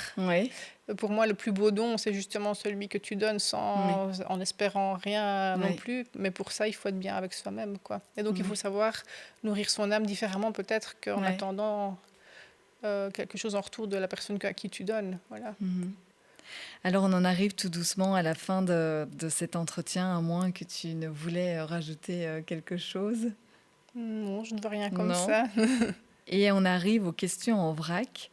Pour moi, le plus beau don, c'est justement celui que tu donnes en espérant rien non plus. Mais pour ça, il faut être bien avec soi-même, quoi. Et donc, il faut savoir nourrir son âme différemment, peut-être, qu'en attendant quelque chose en retour de la personne à qui tu donnes. Voilà. Alors, on en arrive tout doucement à la fin de cet entretien, à moins que tu ne voulais rajouter quelque chose. Non, je ne veux rien comme ça. Et on arrive aux questions en vrac,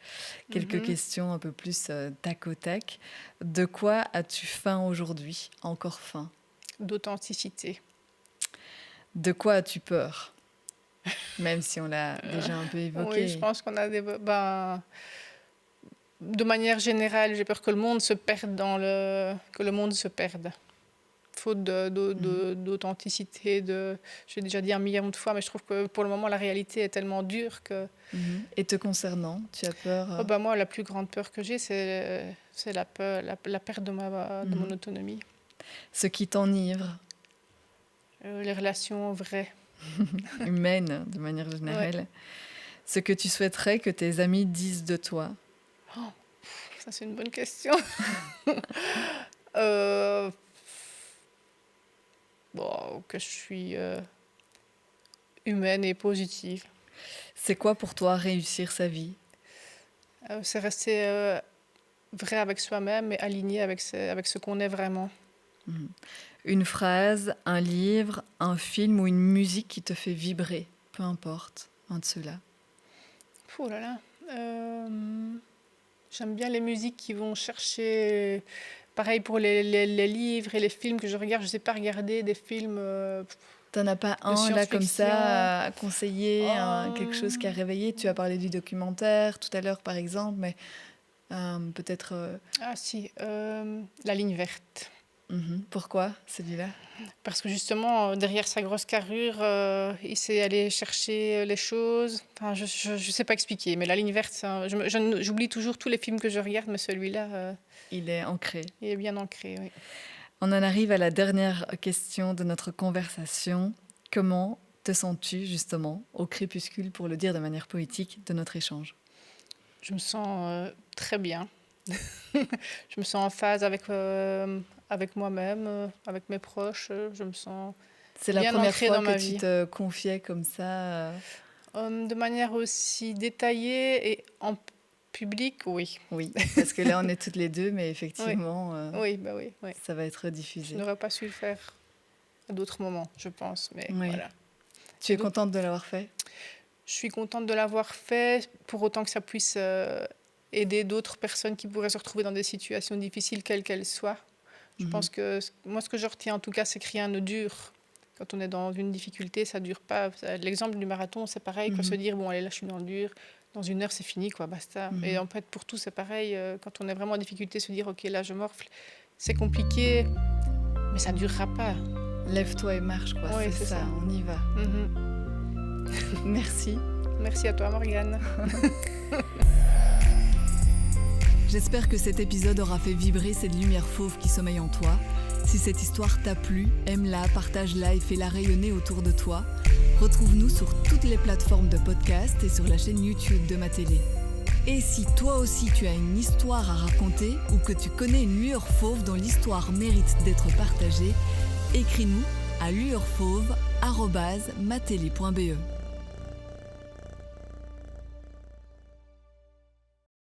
quelques questions un peu plus tac au tac. De quoi as-tu faim aujourd'hui ? Encore faim ? D'authenticité. De quoi as-tu peur ? Même si on l'a déjà un peu évoqué. Oui, je pense qu'on a des... de manière générale, j'ai peur que le monde se perde faute d'authenticité. J'ai déjà dit 1 million de fois, mais je trouve que pour le moment, la réalité est tellement dure que... Et te concernant, tu as peur moi, la plus grande peur que j'ai, c'est la perte de mon autonomie. Ce qui t'enivre. Les relations vraies. humaine de manière générale. Ouais. Ce que tu souhaiterais que tes amis disent de toi? Ça, c'est une bonne question. Que je suis humaine et positive. C'est quoi pour toi réussir sa vie? C'est rester vrai avec soi-même et aligné avec ce qu'on est vraiment. Une phrase, un livre, un film ou une musique qui te fait vibrer, peu importe, un de ceux-là. Oh là là. J'aime bien les musiques qui vont chercher... Pareil pour les livres et les films que je regarde. Je ne sais pas regarder des films... T'en as pas un là comme ça à conseiller, quelque chose qui a réveillé? Tu as parlé du documentaire tout à l'heure par exemple, mais peut-être... Ah si, La ligne verte. Pourquoi celui-là? Parce que justement, derrière sa grosse carrure, il sait aller chercher les choses. Enfin, je ne sais pas expliquer, mais La ligne verte, j'oublie toujours tous les films que je regarde, mais celui-là... il est ancré. Il est bien ancré, oui. On en arrive à la dernière question de notre conversation. Comment te sens-tu justement au crépuscule, pour le dire de manière poétique, de notre échange? Je me sens très bien. Je me sens en phase avec moi-même, avec mes proches. Je me sens C'est la première fois que tu te confiais comme ça de manière aussi détaillée et en public, oui. Oui, parce que là, on est toutes les deux, mais effectivement, oui. Ça va être diffusé. Je n'aurais pas su le faire à d'autres moments, je pense. Mais voilà. Tu es contente de l'avoir fait? Je suis contente de l'avoir fait, pour autant que ça puisse aider d'autres personnes qui pourraient se retrouver dans des situations difficiles, quelles qu'elles soient. Je pense que moi, ce que je retiens en tout cas, c'est que rien ne dure. Quand on est dans une difficulté, ça ne dure pas. L'exemple du marathon, c'est pareil. Se dire, bon, allez, là, je suis dans le dur. Dans 1 heure, c'est fini, quoi, basta. Et en fait, pour tout, c'est pareil. Quand on est vraiment en difficulté, se dire, OK, là, je morfle. C'est compliqué, mais ça ne durera pas. Lève-toi et marche, quoi. Oui, c'est ça. On y va. Merci. Merci à toi, Morgane. J'espère que cet épisode aura fait vibrer cette lumière fauve qui sommeille en toi. Si cette histoire t'a plu, aime-la, partage-la et fais-la rayonner autour de toi. Retrouve-nous sur toutes les plateformes de podcast et sur la chaîne YouTube de Ma Télé. Et si toi aussi tu as une histoire à raconter ou que tu connais une lueur fauve dont l'histoire mérite d'être partagée, écris-nous à lueurfauve@matele.be.